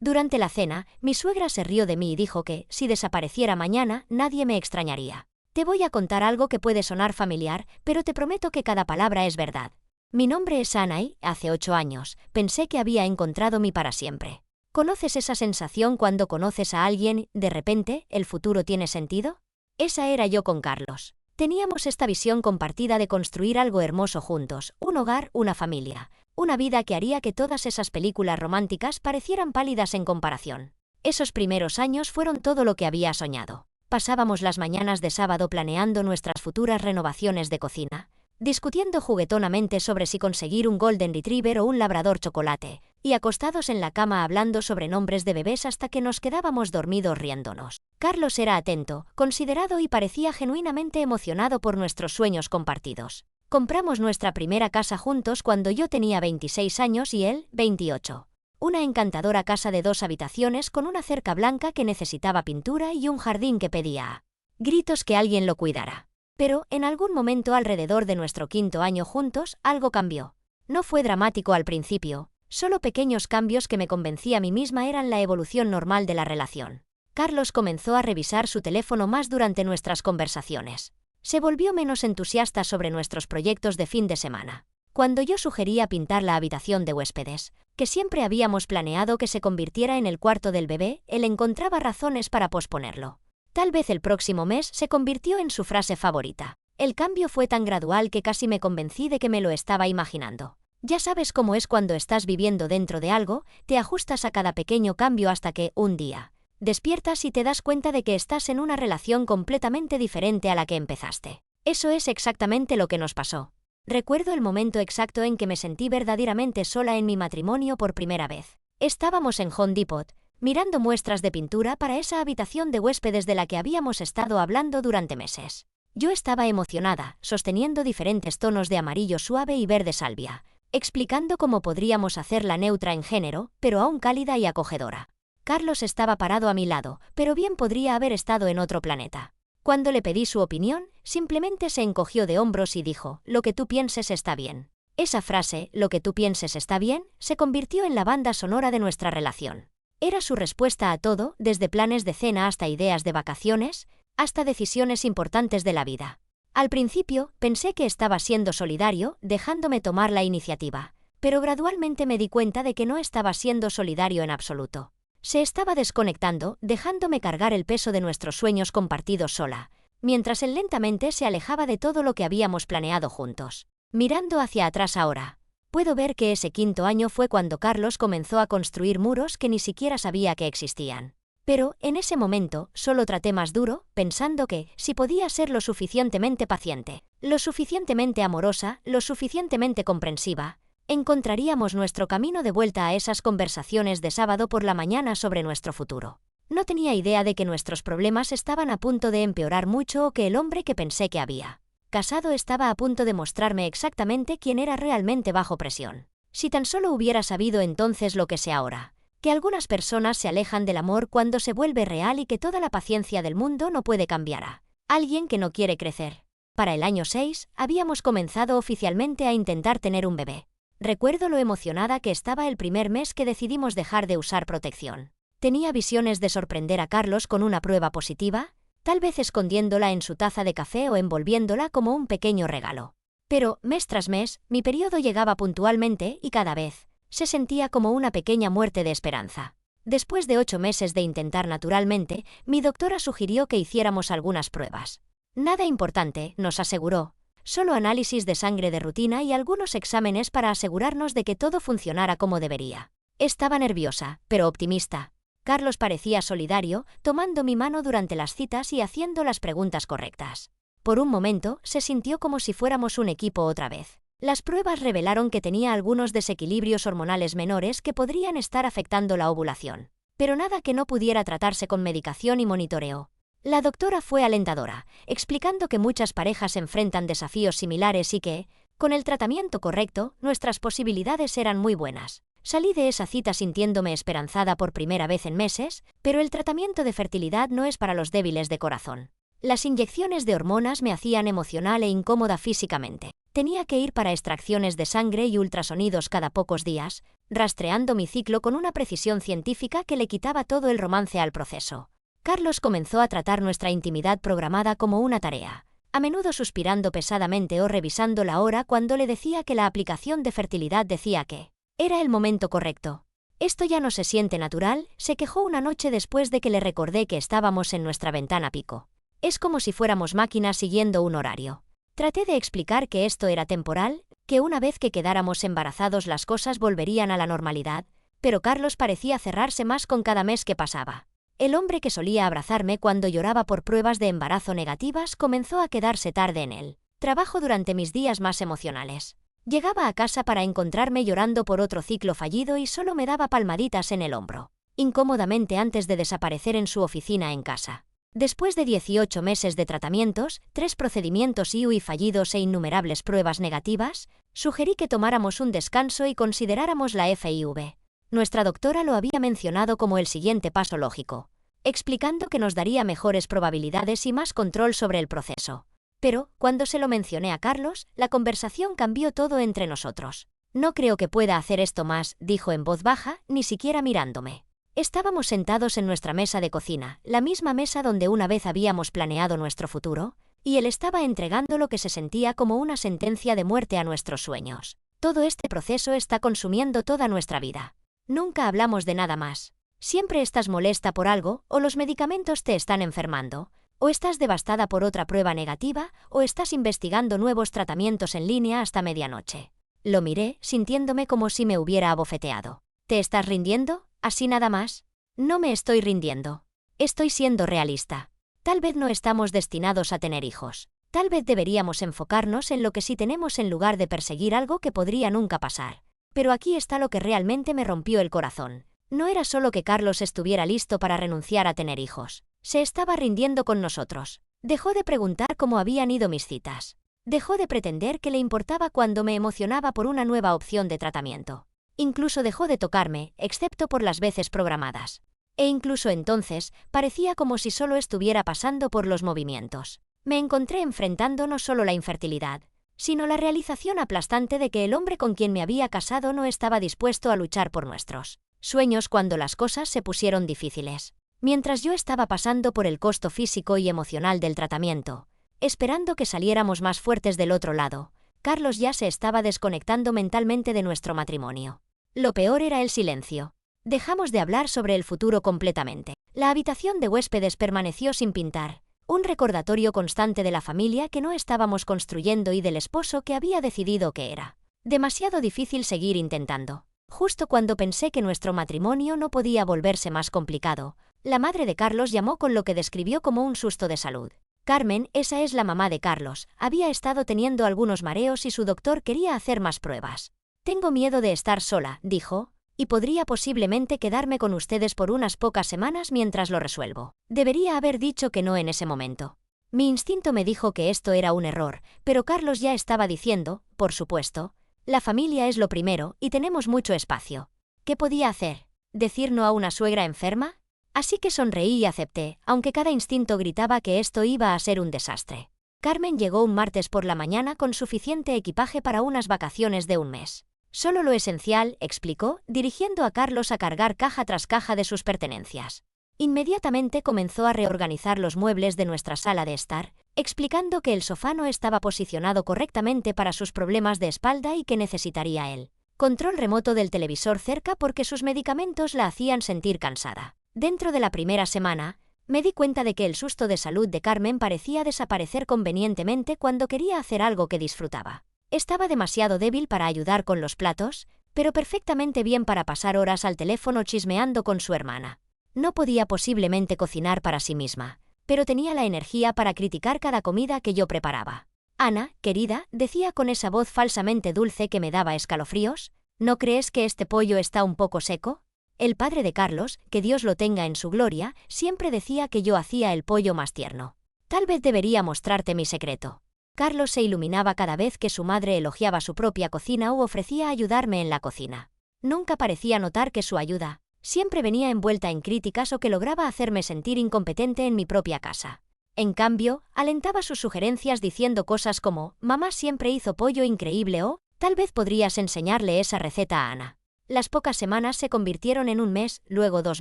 Durante la cena, mi suegra se rió de mí y dijo que, si desapareciera mañana, nadie me extrañaría. Te voy a contar algo que puede sonar familiar, pero te prometo que cada palabra es verdad. Mi nombre es Ana y, hace 8 años, pensé que había encontrado mi para siempre. ¿Conoces esa sensación cuando conoces a alguien, de repente, el futuro tiene sentido? Esa era yo con Carlos. Teníamos esta visión compartida de construir algo hermoso juntos, un hogar, una familia, una vida que haría que todas esas películas románticas parecieran pálidas en comparación. Esos primeros años fueron todo lo que había soñado. Pasábamos las mañanas de sábado planeando nuestras futuras renovaciones de cocina, discutiendo juguetonamente sobre si conseguir un Golden Retriever o un Labrador chocolate, y acostados en la cama hablando sobre nombres de bebés hasta que nos quedábamos dormidos riéndonos. Carlos era atento, considerado y parecía genuinamente emocionado por nuestros sueños compartidos. Compramos nuestra primera casa juntos cuando yo tenía 26 años y él, 28. Una encantadora casa de 2 habitaciones con una cerca blanca que necesitaba pintura y un jardín que pedía a gritos que alguien lo cuidara. Pero, en algún momento alrededor de nuestro 5.º año juntos, algo cambió. No fue dramático al principio, solo pequeños cambios que me convencí a mí misma eran la evolución normal de la relación. Carlos comenzó a revisar su teléfono más durante nuestras conversaciones. Se volvió menos entusiasta sobre nuestros proyectos de fin de semana. Cuando yo sugería pintar la habitación de huéspedes, que siempre habíamos planeado que se convirtiera en el cuarto del bebé, él encontraba razones para posponerlo. Tal vez el próximo mes se convirtió en su frase favorita. El cambio fue tan gradual que casi me convencí de que me lo estaba imaginando. Ya sabes cómo es cuando estás viviendo dentro de algo, te ajustas a cada pequeño cambio hasta que, un día, despiertas y te das cuenta de que estás en una relación completamente diferente a la que empezaste. Eso es exactamente lo que nos pasó. Recuerdo el momento exacto en que me sentí verdaderamente sola en mi matrimonio por primera vez. Estábamos en Home Depot, mirando muestras de pintura para esa habitación de huéspedes de la que habíamos estado hablando durante meses. Yo estaba emocionada, sosteniendo diferentes tonos de amarillo suave y verde salvia, explicando cómo podríamos hacerla neutra en género, pero aún cálida y acogedora. Carlos estaba parado a mi lado, pero bien podría haber estado en otro planeta. Cuando le pedí su opinión, simplemente se encogió de hombros y dijo, «Lo que tú pienses está bien». Esa frase, «lo que tú pienses está bien», se convirtió en la banda sonora de nuestra relación. Era su respuesta a todo, desde planes de cena hasta ideas de vacaciones, hasta decisiones importantes de la vida. Al principio, pensé que estaba siendo solidario, dejándome tomar la iniciativa, pero gradualmente me di cuenta de que no estaba siendo solidario en absoluto. Se estaba desconectando, dejándome cargar el peso de nuestros sueños compartidos sola, mientras él lentamente se alejaba de todo lo que habíamos planeado juntos. Mirando hacia atrás ahora, puedo ver que ese 5.º año fue cuando Carlos comenzó a construir muros que ni siquiera sabía que existían. Pero, en ese momento, solo traté más duro, pensando que, si podía ser lo suficientemente paciente, lo suficientemente amorosa, lo suficientemente comprensiva, encontraríamos nuestro camino de vuelta a esas conversaciones de sábado por la mañana sobre nuestro futuro. No tenía idea de que nuestros problemas estaban a punto de empeorar mucho o que el hombre que pensé que había casado estaba a punto de mostrarme exactamente quién era realmente bajo presión. Si tan solo hubiera sabido entonces lo que sé ahora, que algunas personas se alejan del amor cuando se vuelve real y que toda la paciencia del mundo no puede cambiar a alguien que no quiere crecer. Para el año 6, habíamos comenzado oficialmente a intentar tener un bebé. Recuerdo lo emocionada que estaba el primer mes que decidimos dejar de usar protección. Tenía visiones de sorprender a Carlos con una prueba positiva, tal vez escondiéndola en su taza de café o envolviéndola como un pequeño regalo. Pero, mes tras mes, mi periodo llegaba puntualmente y cada vez se sentía como una pequeña muerte de esperanza. Después de 8 meses de intentar naturalmente, mi doctora sugirió que hiciéramos algunas pruebas. Nada importante, nos aseguró. Solo análisis de sangre de rutina y algunos exámenes para asegurarnos de que todo funcionara como debería. Estaba nerviosa, pero optimista. Carlos parecía solidario, tomando mi mano durante las citas y haciendo las preguntas correctas. Por un momento, se sintió como si fuéramos un equipo otra vez. Las pruebas revelaron que tenía algunos desequilibrios hormonales menores que podrían estar afectando la ovulación, pero nada que no pudiera tratarse con medicación y monitoreo. La doctora fue alentadora, explicando que muchas parejas enfrentan desafíos similares y que, con el tratamiento correcto, nuestras posibilidades eran muy buenas. Salí de esa cita sintiéndome esperanzada por primera vez en meses, pero el tratamiento de fertilidad no es para los débiles de corazón. Las inyecciones de hormonas me hacían emocional e incómoda físicamente. Tenía que ir para extracciones de sangre y ultrasonidos cada pocos días, rastreando mi ciclo con una precisión científica que le quitaba todo el romance al proceso. Carlos comenzó a tratar nuestra intimidad programada como una tarea, a menudo suspirando pesadamente o revisando la hora cuando le decía que la aplicación de fertilidad decía que era el momento correcto. «Esto ya no se siente natural», se quejó una noche después de que le recordé que estábamos en nuestra ventana pico. «Es como si fuéramos máquinas siguiendo un horario». Traté de explicar que esto era temporal, que una vez que quedáramos embarazados las cosas volverían a la normalidad, pero Carlos parecía cerrarse más con cada mes que pasaba. El hombre que solía abrazarme cuando lloraba por pruebas de embarazo negativas comenzó a quedarse tarde en el trabajo durante mis días más emocionales. Llegaba a casa para encontrarme llorando por otro ciclo fallido y solo me daba palmaditas en el hombro, incómodamente antes de desaparecer en su oficina en casa. Después de 18 meses de tratamientos, 3 procedimientos IUI fallidos e innumerables pruebas negativas, sugerí que tomáramos un descanso y consideráramos la FIV. Nuestra doctora lo había mencionado como el siguiente paso lógico, explicando que nos daría mejores probabilidades y más control sobre el proceso. Pero, cuando se lo mencioné a Carlos, la conversación cambió todo entre nosotros. «No creo que pueda hacer esto más», dijo en voz baja, ni siquiera mirándome. Estábamos sentados en nuestra mesa de cocina, la misma mesa donde una vez habíamos planeado nuestro futuro, y él estaba entregando lo que se sentía como una sentencia de muerte a nuestros sueños. «Todo este proceso está consumiendo toda nuestra vida. Nunca hablamos de nada más. Siempre estás molesta por algo, o los medicamentos te están enfermando, o estás devastada por otra prueba negativa, o estás investigando nuevos tratamientos en línea hasta medianoche». Lo miré, sintiéndome como si me hubiera abofeteado. «¿Te estás rindiendo? ¿Así nada más?» «No me estoy rindiendo. Estoy siendo realista. Tal vez no estamos destinados a tener hijos. Tal vez deberíamos enfocarnos en lo que sí tenemos en lugar de perseguir algo que podría nunca pasar. Pero aquí está lo que realmente me rompió el corazón. No era solo que Carlos estuviera listo para renunciar a tener hijos. Se estaba rindiendo con nosotros. Dejó de preguntar cómo habían ido mis citas. Dejó de pretender que le importaba cuando me emocionaba por una nueva opción de tratamiento. Incluso dejó de tocarme, excepto por las veces programadas. E incluso entonces, parecía como si solo estuviera pasando por los movimientos. Me encontré enfrentando no solo la infertilidad, sino la realización aplastante de que el hombre con quien me había casado no estaba dispuesto a luchar por nuestros sueños cuando las cosas se pusieron difíciles. Mientras yo estaba pasando por el costo físico y emocional del tratamiento, esperando que saliéramos más fuertes del otro lado, Carlos ya se estaba desconectando mentalmente de nuestro matrimonio. Lo peor era el silencio. Dejamos de hablar sobre el futuro completamente. La habitación de huéspedes permaneció sin pintar, un recordatorio constante de la familia que no estábamos construyendo y del esposo que había decidido que era demasiado difícil seguir intentando. Justo cuando pensé que nuestro matrimonio no podía volverse más complicado, la madre de Carlos llamó con lo que describió como un susto de salud. Carmen, esa es la mamá de Carlos, había estado teniendo algunos mareos y su doctor quería hacer más pruebas. «Tengo miedo de estar sola», dijo, «y podría posiblemente quedarme con ustedes por unas pocas semanas mientras lo resuelvo». Debería haber dicho que no en ese momento. Mi instinto me dijo que esto era un error, pero Carlos ya estaba diciendo, por supuesto, «La familia es lo primero y tenemos mucho espacio». ¿Qué podía hacer? ¿Decir no a una suegra enferma? Así que sonreí y acepté, aunque cada instinto gritaba que esto iba a ser un desastre. Carmen llegó un martes por la mañana con suficiente equipaje para unas vacaciones de un mes. «Solo lo esencial», explicó, dirigiendo a Carlos a cargar caja tras caja de sus pertenencias. Inmediatamente comenzó a reorganizar los muebles de nuestra sala de estar, explicando que el sofá no estaba posicionado correctamente para sus problemas de espalda y que necesitaría el control remoto del televisor cerca porque sus medicamentos la hacían sentir cansada. Dentro de la primera semana, me di cuenta de que el susto de salud de Carmen parecía desaparecer convenientemente cuando quería hacer algo que disfrutaba. Estaba demasiado débil para ayudar con los platos, pero perfectamente bien para pasar horas al teléfono chismeando con su hermana. No podía posiblemente cocinar para sí misma, pero tenía la energía para criticar cada comida que yo preparaba. «Ana, querida», decía con esa voz falsamente dulce que me daba escalofríos, «¿no crees que este pollo está un poco seco?». El padre de Carlos, que Dios lo tenga en su gloria, siempre decía que yo hacía el pollo más tierno. «Tal vez debería mostrarte mi secreto». Carlos se iluminaba cada vez que su madre elogiaba su propia cocina u ofrecía ayudarme en la cocina. Nunca parecía notar que su ayuda siempre venía envuelta en críticas o que lograba hacerme sentir incompetente en mi propia casa. En cambio, alentaba sus sugerencias diciendo cosas como, mamá siempre hizo pollo increíble o, tal vez podrías enseñarle esa receta a Ana. Las pocas semanas se convirtieron en un mes, luego 2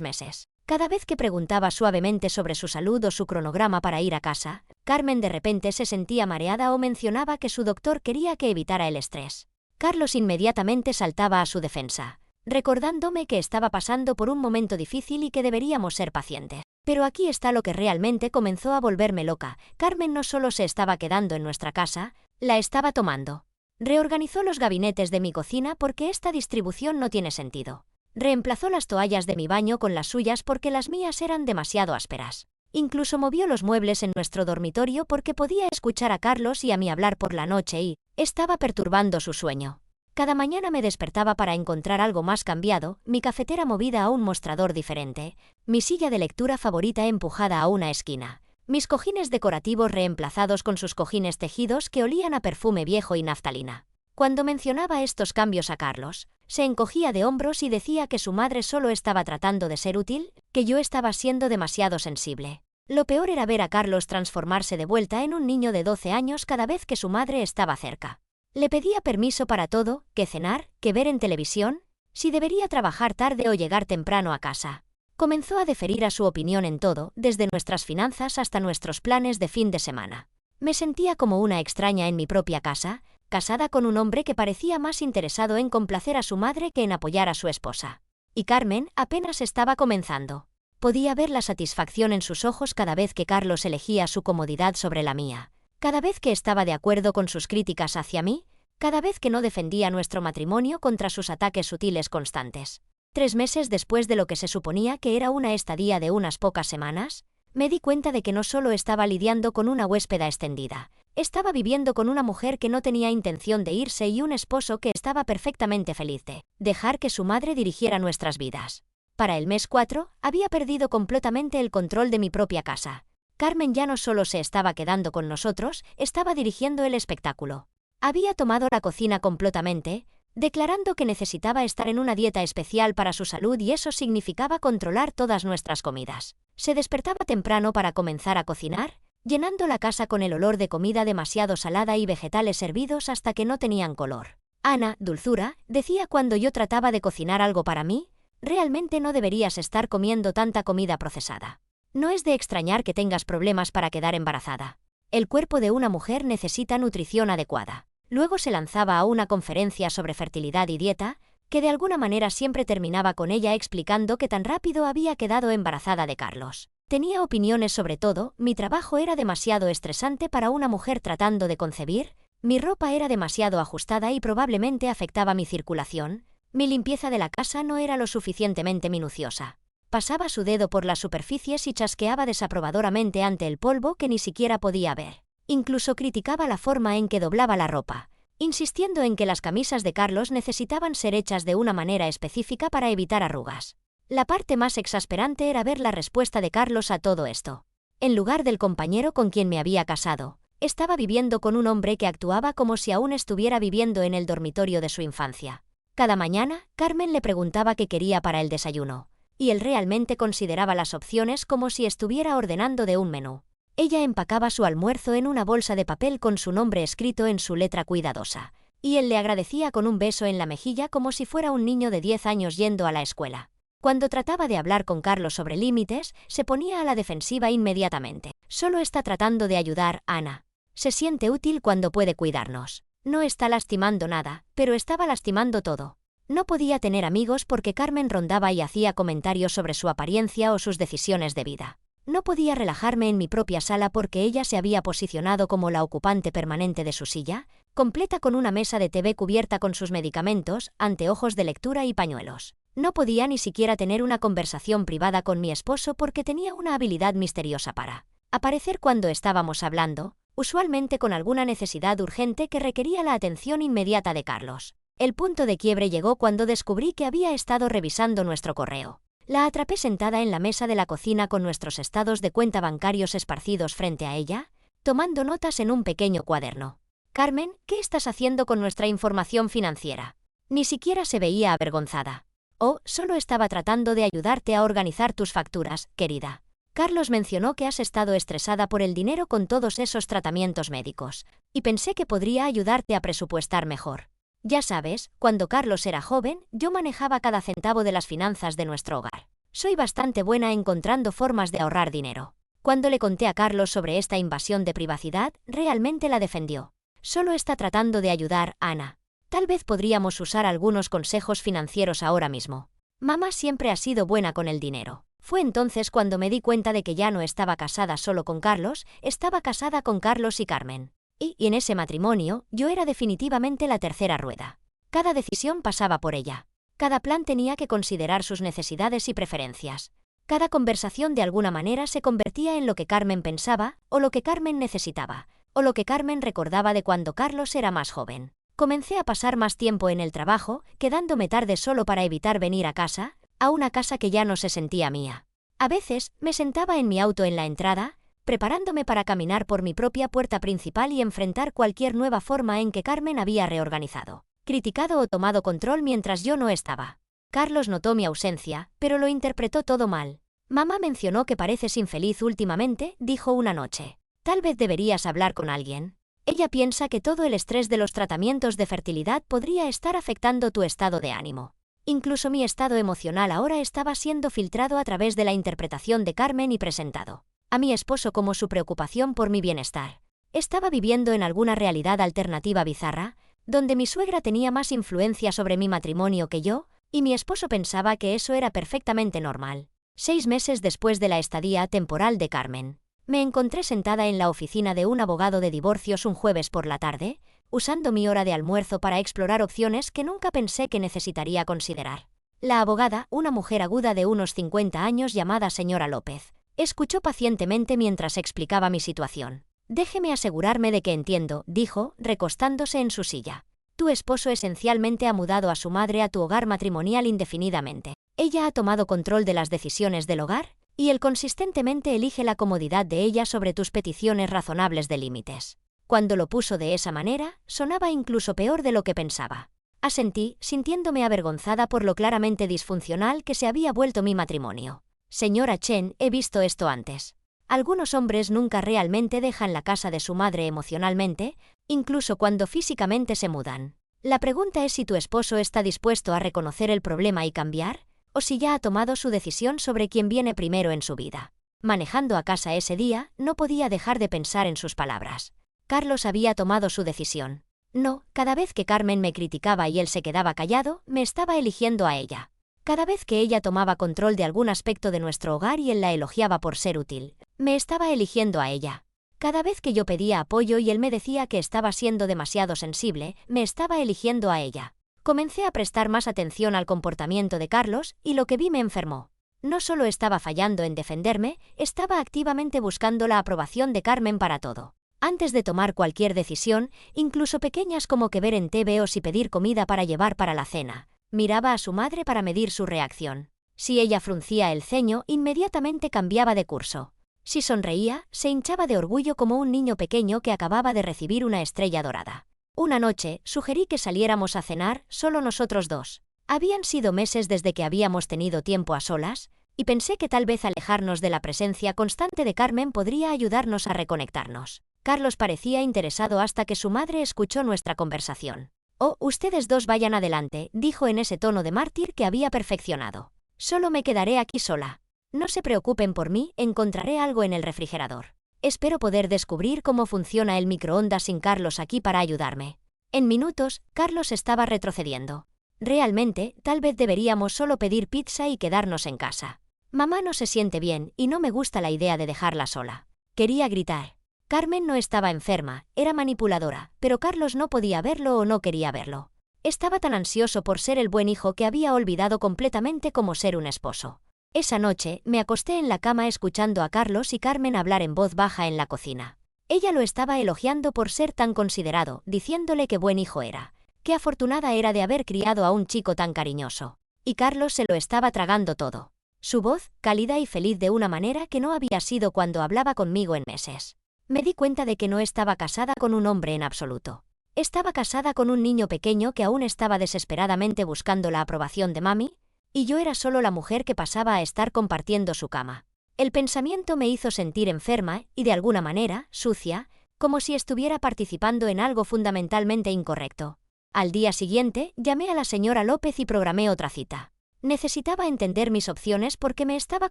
meses. Cada vez que preguntaba suavemente sobre su salud o su cronograma para ir a casa, Carmen de repente se sentía mareada o mencionaba que su doctor quería que evitara el estrés. Carlos inmediatamente saltaba a su defensa, recordándome que estaba pasando por un momento difícil y que deberíamos ser pacientes. Pero aquí está lo que realmente comenzó a volverme loca. Carmen no solo se estaba quedando en nuestra casa, la estaba tomando. Reorganizó los gabinetes de mi cocina porque esta distribución no tiene sentido. Reemplazó las toallas de mi baño con las suyas porque las mías eran demasiado ásperas. Incluso movió los muebles en nuestro dormitorio porque podía escuchar a Carlos y a mí hablar por la noche y estaba perturbando su sueño. Cada mañana me despertaba para encontrar algo más cambiado, mi cafetera movida a un mostrador diferente, mi silla de lectura favorita empujada a una esquina, mis cojines decorativos reemplazados con sus cojines tejidos que olían a perfume viejo y naftalina. Cuando mencionaba estos cambios a Carlos, se encogía de hombros y decía que su madre solo estaba tratando de ser útil, que yo estaba siendo demasiado sensible. Lo peor era ver a Carlos transformarse de vuelta en un niño de 12 años cada vez que su madre estaba cerca. Le pedía permiso para todo, que cenar, que ver en televisión, si debería trabajar tarde o llegar temprano a casa. Comenzó a deferir a su opinión en todo, desde nuestras finanzas hasta nuestros planes de fin de semana. Me sentía como una extraña en mi propia casa, casada con un hombre que parecía más interesado en complacer a su madre que en apoyar a su esposa. Y Carmen apenas estaba comenzando. Podía ver la satisfacción en sus ojos cada vez que Carlos elegía su comodidad sobre la mía. Cada vez que estaba de acuerdo con sus críticas hacia mí, cada vez que no defendía nuestro matrimonio contra sus ataques sutiles constantes. 3 meses después de lo que se suponía que era una estadía de unas pocas semanas, me di cuenta de que no solo estaba lidiando con una huéspeda extendida, estaba viviendo con una mujer que no tenía intención de irse y un esposo que estaba perfectamente feliz de dejar que su madre dirigiera nuestras vidas. Para el mes 4, había perdido completamente el control de mi propia casa. Carmen ya no solo se estaba quedando con nosotros, estaba dirigiendo el espectáculo. Había tomado la cocina completamente, declarando que necesitaba estar en una dieta especial para su salud y eso significaba controlar todas nuestras comidas. Se despertaba temprano para comenzar a cocinar, llenando la casa con el olor de comida demasiado salada y vegetales hervidos hasta que no tenían color. Ana, dulzura, decía cuando yo trataba de cocinar algo para mí, realmente no deberías estar comiendo tanta comida procesada. No es de extrañar que tengas problemas para quedar embarazada. El cuerpo de una mujer necesita nutrición adecuada. Luego se lanzaba a una conferencia sobre fertilidad y dieta, que de alguna manera siempre terminaba con ella explicando que tan rápido había quedado embarazada de Carlos. Tenía opiniones sobre todo, mi trabajo era demasiado estresante para una mujer tratando de concebir, mi ropa era demasiado ajustada y probablemente afectaba mi circulación, mi limpieza de la casa no era lo suficientemente minuciosa. Pasaba su dedo por las superficies y chasqueaba desaprobadoramente ante el polvo que ni siquiera podía ver. Incluso criticaba la forma en que doblaba la ropa, insistiendo en que las camisas de Carlos necesitaban ser hechas de una manera específica para evitar arrugas. La parte más exasperante era ver la respuesta de Carlos a todo esto. En lugar del compañero con quien me había casado, estaba viviendo con un hombre que actuaba como si aún estuviera viviendo en el dormitorio de su infancia. Cada mañana, Carmen le preguntaba qué quería para el desayuno, y él realmente consideraba las opciones como si estuviera ordenando de un menú. Ella empacaba su almuerzo en una bolsa de papel con su nombre escrito en su letra cuidadosa, y él le agradecía con un beso en la mejilla como si fuera un niño de 10 años yendo a la escuela. Cuando trataba de hablar con Carlos sobre límites, se ponía a la defensiva inmediatamente. Solo está tratando de ayudar, Ana. Se siente útil cuando puede cuidarnos. No está lastimando nada, pero estaba lastimando todo. No podía tener amigos porque Carmen rondaba y hacía comentarios sobre su apariencia o sus decisiones de vida. No podía relajarme en mi propia sala porque ella se había posicionado como la ocupante permanente de su silla, completa con una mesa de TV cubierta con sus medicamentos, anteojos de lectura y pañuelos. No podía ni siquiera tener una conversación privada con mi esposo porque tenía una habilidad misteriosa para aparecer cuando estábamos hablando, usualmente con alguna necesidad urgente que requería la atención inmediata de Carlos. El punto de quiebre llegó cuando descubrí que había estado revisando nuestro correo. La atrapé sentada en la mesa de la cocina con nuestros estados de cuenta bancarios esparcidos frente a ella, tomando notas en un pequeño cuaderno. Carmen, ¿qué estás haciendo con nuestra información financiera? Ni siquiera se veía avergonzada. Oh, solo estaba tratando de ayudarte a organizar tus facturas, querida. Carlos mencionó que has estado estresada por el dinero con todos esos tratamientos médicos, y pensé que podría ayudarte a presupuestar mejor. Ya sabes, cuando Carlos era joven, yo manejaba cada centavo de las finanzas de nuestro hogar. Soy bastante buena encontrando formas de ahorrar dinero. Cuando le conté a Carlos sobre esta invasión de privacidad, realmente la defendió. Solo está tratando de ayudar, Ana. Tal vez podríamos usar algunos consejos financieros ahora mismo. Mamá siempre ha sido buena con el dinero. Fue entonces cuando me di cuenta de que ya no estaba casada solo con Carlos, estaba casada con Carlos y Carmen. Y en ese matrimonio, yo era definitivamente la tercera rueda. Cada decisión pasaba por ella. Cada plan tenía que considerar sus necesidades y preferencias. Cada conversación de alguna manera se convertía en lo que Carmen pensaba, o lo que Carmen necesitaba, o lo que Carmen recordaba de cuando Carlos era más joven. Comencé a pasar más tiempo en el trabajo, quedándome tarde solo para evitar venir a casa, a una casa que ya no se sentía mía. A veces, me sentaba en mi auto en la entrada, preparándome para caminar por mi propia puerta principal y enfrentar cualquier nueva forma en que Carmen había reorganizado, criticado o tomado control mientras yo no estaba. Carlos notó mi ausencia, pero lo interpretó todo mal. Mamá mencionó que pareces infeliz últimamente, dijo una noche. Tal vez deberías hablar con alguien. Ella piensa que todo el estrés de los tratamientos de fertilidad podría estar afectando tu estado de ánimo. Incluso mi estado emocional ahora estaba siendo filtrado a través de la interpretación de Carmen y presentado a mi esposo como su preocupación por mi bienestar. Estaba viviendo en alguna realidad alternativa bizarra, donde mi suegra tenía más influencia sobre mi matrimonio que yo, y mi esposo pensaba que eso era perfectamente normal. 6 meses después de la estadía temporal de Carmen, me encontré sentada en la oficina de un abogado de divorcios un jueves por la tarde, usando mi hora de almuerzo para explorar opciones que nunca pensé que necesitaría considerar. La abogada, una mujer aguda de unos 50 años llamada señora López, escuchó pacientemente mientras explicaba mi situación. Déjeme asegurarme de que entiendo, dijo, recostándose en su silla. Tu esposo esencialmente ha mudado a su madre a tu hogar matrimonial indefinidamente. Ella ha tomado control de las decisiones del hogar, y él consistentemente elige la comodidad de ella sobre tus peticiones razonables de límites. Cuando lo puso de esa manera, sonaba incluso peor de lo que pensaba. Asentí, sintiéndome avergonzada por lo claramente disfuncional que se había vuelto mi matrimonio. Señora Chen, he visto esto antes. Algunos hombres nunca realmente dejan la casa de su madre emocionalmente, incluso cuando físicamente se mudan. La pregunta es si tu esposo está dispuesto a reconocer el problema y cambiar, o si ya ha tomado su decisión sobre quién viene primero en su vida. Manejando a casa ese día, no podía dejar de pensar en sus palabras. Carlos había tomado su decisión. No, cada vez que Carmen me criticaba y él se quedaba callado, me estaba eligiendo a ella. Cada vez que ella tomaba control de algún aspecto de nuestro hogar y él la elogiaba por ser útil, me estaba eligiendo a ella. Cada vez que yo pedía apoyo y él me decía que estaba siendo demasiado sensible, me estaba eligiendo a ella. Comencé a prestar más atención al comportamiento de Carlos y lo que vi me enfermó. No solo estaba fallando en defenderme, estaba activamente buscando la aprobación de Carmen para todo. Antes de tomar cualquier decisión, incluso pequeñas como que ver en TV o si pedir comida para llevar para la cena, miraba a su madre para medir su reacción. Si ella fruncía el ceño, inmediatamente cambiaba de curso. Si sonreía, se hinchaba de orgullo como un niño pequeño que acababa de recibir una estrella dorada. Una noche, sugerí que saliéramos a cenar, solo nosotros dos. Habían sido meses desde que habíamos tenido tiempo a solas, y pensé que tal vez alejarnos de la presencia constante de Carmen podría ayudarnos a reconectarnos. Carlos parecía interesado hasta que su madre escuchó nuestra conversación. «Oh, ustedes dos vayan adelante», dijo en ese tono de mártir que había perfeccionado. «Solo me quedaré aquí sola. No se preocupen por mí, encontraré algo en el refrigerador. Espero poder descubrir cómo funciona el microondas sin Carlos aquí para ayudarme». En minutos, Carlos estaba retrocediendo. Realmente, tal vez deberíamos solo pedir pizza y quedarnos en casa. Mamá no se siente bien y no me gusta la idea de dejarla sola. Quería gritar. Carmen no estaba enferma, era manipuladora, pero Carlos no podía verlo o no quería verlo. Estaba tan ansioso por ser el buen hijo que había olvidado completamente cómo ser un esposo. Esa noche, me acosté en la cama escuchando a Carlos y Carmen hablar en voz baja en la cocina. Ella lo estaba elogiando por ser tan considerado, diciéndole qué buen hijo era, qué afortunada era de haber criado a un chico tan cariñoso. Y Carlos se lo estaba tragando todo. Su voz, cálida y feliz de una manera que no había sido cuando hablaba conmigo en meses. Me di cuenta de que no estaba casada con un hombre en absoluto. Estaba casada con un niño pequeño que aún estaba desesperadamente buscando la aprobación de mami, y yo era solo la mujer que pasaba a estar compartiendo su cama. El pensamiento me hizo sentir enferma y, de alguna manera, sucia, como si estuviera participando en algo fundamentalmente incorrecto. Al día siguiente, llamé a la señora López y programé otra cita. Necesitaba entender mis opciones porque me estaba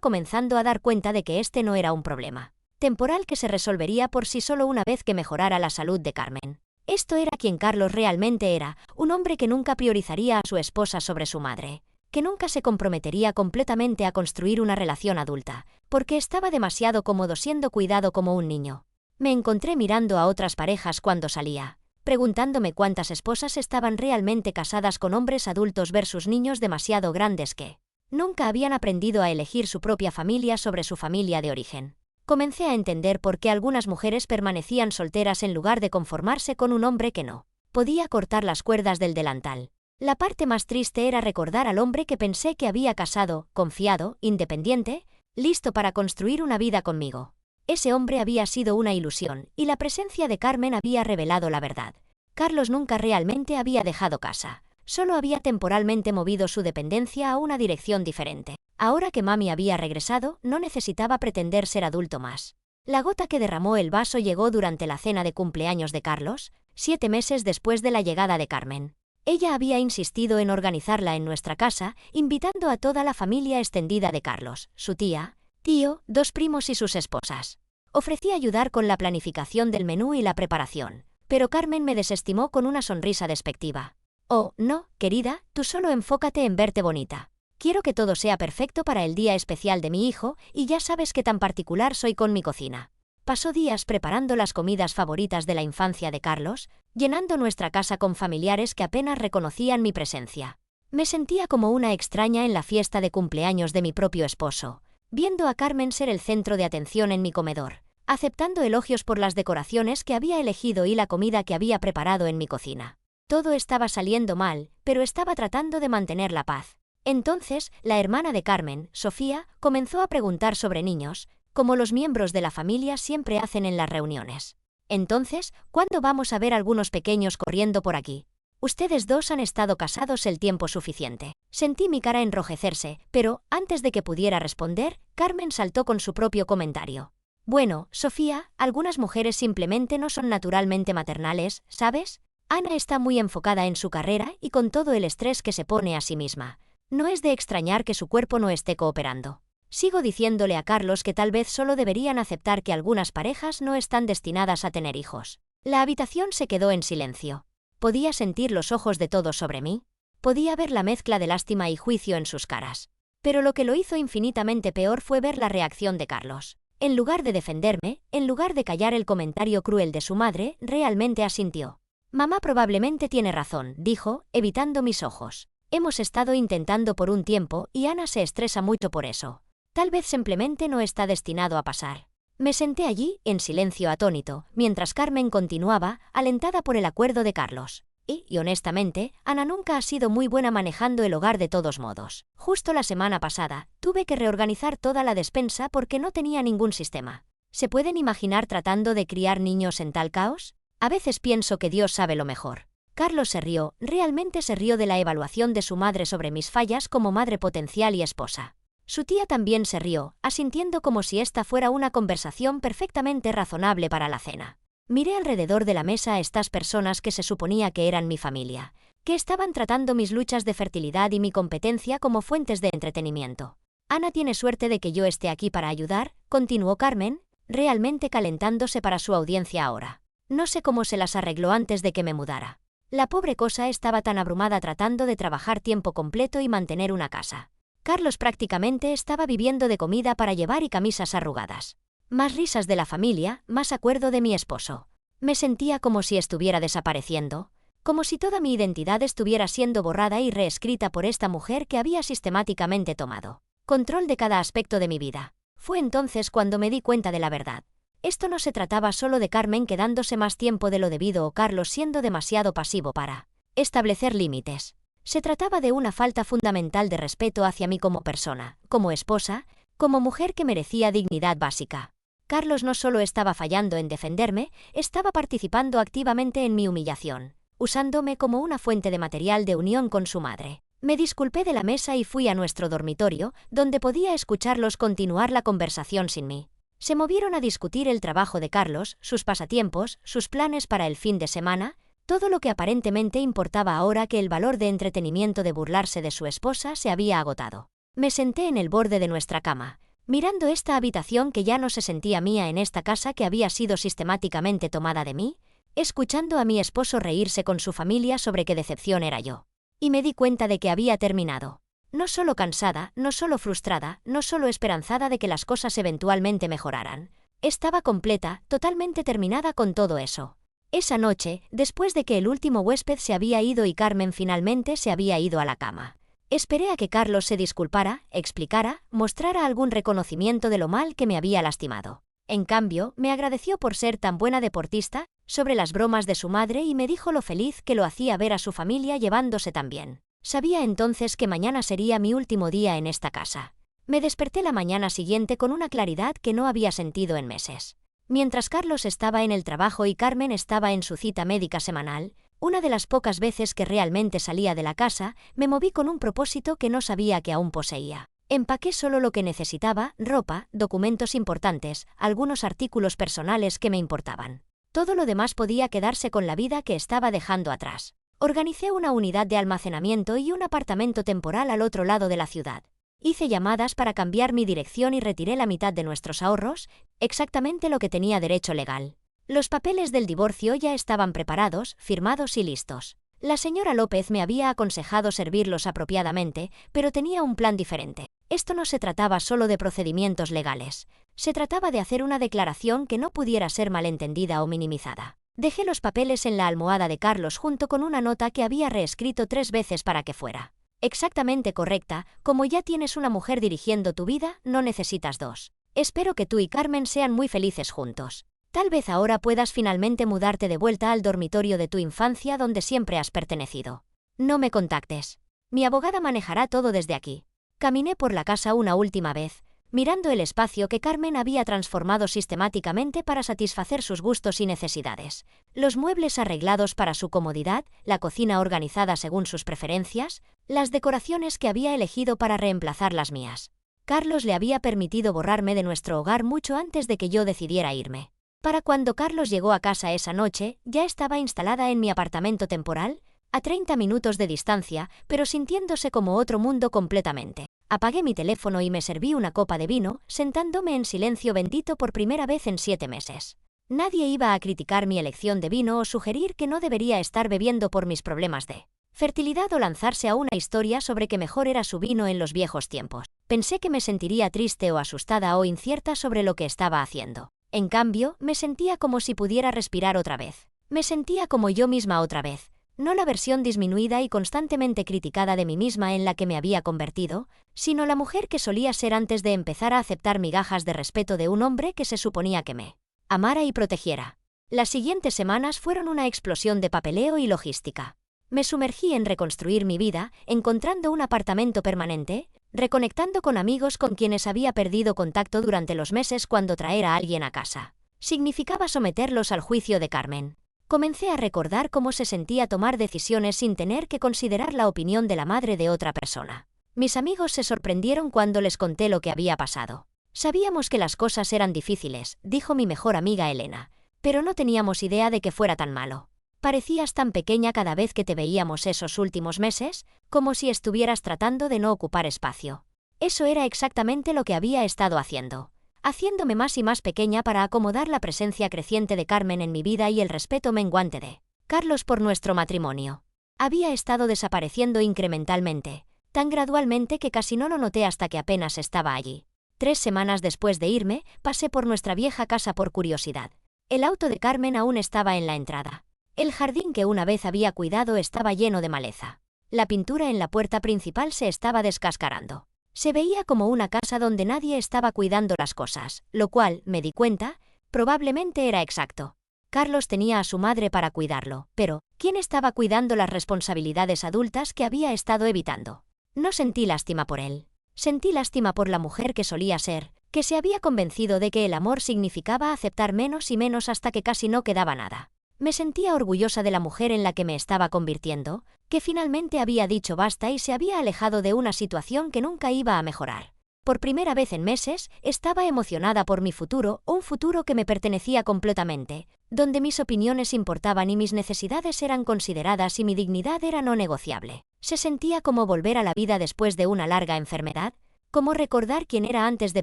comenzando a dar cuenta de que este no era un problema temporal que se resolvería por sí solo una vez que mejorara la salud de Carmen. Esto era quien Carlos realmente era, un hombre que nunca priorizaría a su esposa sobre su madre, que nunca se comprometería completamente a construir una relación adulta, porque estaba demasiado cómodo siendo cuidado como un niño. Me encontré mirando a otras parejas cuando salía, preguntándome cuántas esposas estaban realmente casadas con hombres adultos versus niños demasiado grandes que nunca habían aprendido a elegir su propia familia sobre su familia de origen. Comencé a entender por qué algunas mujeres permanecían solteras en lugar de conformarse con un hombre que no podía cortar las cuerdas del delantal. La parte más triste era recordar al hombre que pensé que había casado, confiado, independiente, listo para construir una vida conmigo. Ese hombre había sido una ilusión, y la presencia de Carmen había revelado la verdad. Carlos nunca realmente había dejado casa, solo había temporalmente movido su dependencia a una dirección diferente. Ahora que mami había regresado, no necesitaba pretender ser adulto más. La gota que derramó el vaso llegó durante la cena de cumpleaños de Carlos, 7 meses después de la llegada de Carmen. Ella había insistido en organizarla en nuestra casa, invitando a toda la familia extendida de Carlos, su tía, tío, 2 primos y sus esposas. Ofrecí ayudar con la planificación del menú y la preparación, pero Carmen me desestimó con una sonrisa despectiva. Oh, no, querida, tú solo enfócate en verte bonita. Quiero que todo sea perfecto para el día especial de mi hijo, y ya sabes qué tan particular soy con mi cocina. Pasó días preparando las comidas favoritas de la infancia de Carlos, llenando nuestra casa con familiares que apenas reconocían mi presencia. Me sentía como una extraña en la fiesta de cumpleaños de mi propio esposo, viendo a Carmen ser el centro de atención en mi comedor, aceptando elogios por las decoraciones que había elegido y la comida que había preparado en mi cocina. Todo estaba saliendo mal, pero estaba tratando de mantener la paz. Entonces, la hermana de Carmen, Sofía, comenzó a preguntar sobre niños, como los miembros de la familia siempre hacen en las reuniones. Entonces, ¿cuándo vamos a ver algunos pequeños corriendo por aquí? Ustedes dos han estado casados el tiempo suficiente. Sentí mi cara enrojecerse, pero, antes de que pudiera responder, Carmen saltó con su propio comentario. Bueno, Sofía, algunas mujeres simplemente no son naturalmente maternales, ¿sabes? Ana está muy enfocada en su carrera y con todo el estrés que se pone a sí misma. No es de extrañar que su cuerpo no esté cooperando. Sigo diciéndole a Carlos que tal vez solo deberían aceptar que algunas parejas no están destinadas a tener hijos. La habitación se quedó en silencio. Podía sentir los ojos de todos sobre mí. Podía ver la mezcla de lástima y juicio en sus caras. Pero lo que lo hizo infinitamente peor fue ver la reacción de Carlos. En lugar de defenderme, en lugar de callar el comentario cruel de su madre, realmente asintió. Mamá probablemente tiene razón, dijo, evitando mis ojos. Hemos estado intentando por un tiempo y Ana se estresa mucho por eso. Tal vez simplemente no está destinado a pasar. Me senté allí, en silencio atónito, mientras Carmen continuaba, alentada por el acuerdo de Carlos. Y honestamente, Ana nunca ha sido muy buena manejando el hogar de todos modos. Justo la semana pasada, tuve que reorganizar toda la despensa porque no tenía ningún sistema. ¿Se pueden imaginar tratando de criar niños en tal caos? A veces pienso que Dios sabe lo mejor. Carlos se rió, realmente se rió de la evaluación de su madre sobre mis fallas como madre potencial y esposa. Su tía también se rió, asintiendo como si esta fuera una conversación perfectamente razonable para la cena. Miré alrededor de la mesa a estas personas que se suponía que eran mi familia, que estaban tratando mis luchas de fertilidad y mi competencia como fuentes de entretenimiento. Ana tiene suerte de que yo esté aquí para ayudar, continuó Carmen, realmente calentándose para su audiencia ahora. No sé cómo se las arregló antes de que me mudara. La pobre cosa estaba tan abrumada tratando de trabajar tiempo completo y mantener una casa. Carlos prácticamente estaba viviendo de comida para llevar y camisas arrugadas. Más risas de la familia, más acuerdo de mi esposo. Me sentía como si estuviera desapareciendo, como si toda mi identidad estuviera siendo borrada y reescrita por esta mujer que había sistemáticamente tomado control de cada aspecto de mi vida. Fue entonces cuando me di cuenta de la verdad. Esto no se trataba solo de Carmen quedándose más tiempo de lo debido o Carlos siendo demasiado pasivo para establecer límites. Se trataba de una falta fundamental de respeto hacia mí como persona, como esposa, como mujer que merecía dignidad básica. Carlos no solo estaba fallando en defenderme, estaba participando activamente en mi humillación, usándome como una fuente de material de unión con su madre. Me disculpé de la mesa y fui a nuestro dormitorio, donde podía escucharlos continuar la conversación sin mí. Se movieron a discutir el trabajo de Carlos, sus pasatiempos, sus planes para el fin de semana, todo lo que aparentemente importaba ahora que el valor de entretenimiento de burlarse de su esposa se había agotado. Me senté en el borde de nuestra cama, mirando esta habitación que ya no se sentía mía en esta casa que había sido sistemáticamente tomada de mí, escuchando a mi esposo reírse con su familia sobre qué decepción era yo. Y me di cuenta de que había terminado. No solo cansada, no solo frustrada, no solo esperanzada de que las cosas eventualmente mejoraran. Estaba completa, totalmente terminada con todo eso. Esa noche, después de que el último huésped se había ido y Carmen finalmente se había ido a la cama, esperé a que Carlos se disculpara, explicara, mostrara algún reconocimiento de lo mal que me había lastimado. En cambio, me agradeció por ser tan buena deportista, sobre las bromas de su madre y me dijo lo feliz que lo hacía ver a su familia llevándose tan bien. Sabía entonces que mañana sería mi último día en esta casa. Me desperté la mañana siguiente con una claridad que no había sentido en meses. Mientras Carlos estaba en el trabajo y Carmen estaba en su cita médica semanal, una de las pocas veces que realmente salía de la casa, me moví con un propósito que no sabía que aún poseía. Empaqué solo lo que necesitaba, ropa, documentos importantes, algunos artículos personales que me importaban. Todo lo demás podía quedarse con la vida que estaba dejando atrás. Organicé una unidad de almacenamiento y un apartamento temporal al otro lado de la ciudad. Hice llamadas para cambiar mi dirección y retiré la mitad de nuestros ahorros, exactamente lo que tenía derecho legal. Los papeles del divorcio ya estaban preparados, firmados y listos. La señora López me había aconsejado servirlos apropiadamente, pero tenía un plan diferente. Esto no se trataba solo de procedimientos legales. Se trataba de hacer una declaración que no pudiera ser malentendida o minimizada. Dejé los papeles en la almohada de Carlos junto con una nota que había reescrito 3 veces para que fuera exactamente correcta. Como ya tienes una mujer dirigiendo tu vida, no necesitas dos. Espero que tú y Carmen sean muy felices juntos. Tal vez ahora puedas finalmente mudarte de vuelta al dormitorio de tu infancia donde siempre has pertenecido. No me contactes. Mi abogada manejará todo desde aquí. Caminé por la casa una última vez, mirando el espacio que Carmen había transformado sistemáticamente para satisfacer sus gustos y necesidades. Los muebles arreglados para su comodidad, la cocina organizada según sus preferencias, las decoraciones que había elegido para reemplazar las mías. Carlos le había permitido borrarme de nuestro hogar mucho antes de que yo decidiera irme. Para cuando Carlos llegó a casa esa noche, ya estaba instalada en mi apartamento temporal, a 30 minutos de distancia, pero sintiéndose como otro mundo completamente. Apagué mi teléfono y me serví una copa de vino, sentándome en silencio bendito por primera vez en 7 meses. Nadie iba a criticar mi elección de vino o sugerir que no debería estar bebiendo por mis problemas de fertilidad o lanzarse a una historia sobre que mejor era su vino en los viejos tiempos. Pensé que me sentiría triste o asustada o incierta sobre lo que estaba haciendo. En cambio, me sentía como si pudiera respirar otra vez. Me sentía como yo misma otra vez. No la versión disminuida y constantemente criticada de mí misma en la que me había convertido, sino la mujer que solía ser antes de empezar a aceptar migajas de respeto de un hombre que se suponía que me amara y protegiera. Las siguientes semanas fueron una explosión de papeleo y logística. Me sumergí en reconstruir mi vida, encontrando un apartamento permanente, reconectando con amigos con quienes había perdido contacto durante los meses cuando traer a alguien a casa significaba someterlos al juicio de Carmen. Comencé a recordar cómo se sentía tomar decisiones sin tener que considerar la opinión de la madre de otra persona. Mis amigos se sorprendieron cuando les conté lo que había pasado. Sabíamos que las cosas eran difíciles, dijo mi mejor amiga Elena, pero no teníamos idea de que fuera tan malo. Parecías tan pequeña cada vez que te veíamos esos últimos meses, como si estuvieras tratando de no ocupar espacio. Eso era exactamente lo que había estado haciendo. Haciéndome más y más pequeña para acomodar la presencia creciente de Carmen en mi vida y el respeto menguante de Carlos por nuestro matrimonio. Había estado desapareciendo incrementalmente, tan gradualmente que casi no lo noté hasta que apenas estaba allí. 3 semanas después de irme, pasé por nuestra vieja casa por curiosidad. El auto de Carmen aún estaba en la entrada. El jardín que una vez había cuidado estaba lleno de maleza. La pintura en la puerta principal se estaba descascarando. Se veía como una casa donde nadie estaba cuidando las cosas, lo cual, me di cuenta, probablemente era exacto. Carlos tenía a su madre para cuidarlo, pero ¿quién estaba cuidando las responsabilidades adultas que había estado evitando? No sentí lástima por él. Sentí lástima por la mujer que solía ser, que se había convencido de que el amor significaba aceptar menos y menos hasta que casi no quedaba nada. Me sentía orgullosa de la mujer en la que me estaba convirtiendo, que finalmente había dicho basta y se había alejado de una situación que nunca iba a mejorar. Por primera vez en meses, estaba emocionada por mi futuro, un futuro que me pertenecía completamente, donde mis opiniones importaban y mis necesidades eran consideradas y mi dignidad era no negociable. Se sentía como volver a la vida después de una larga enfermedad, como recordar quién era antes de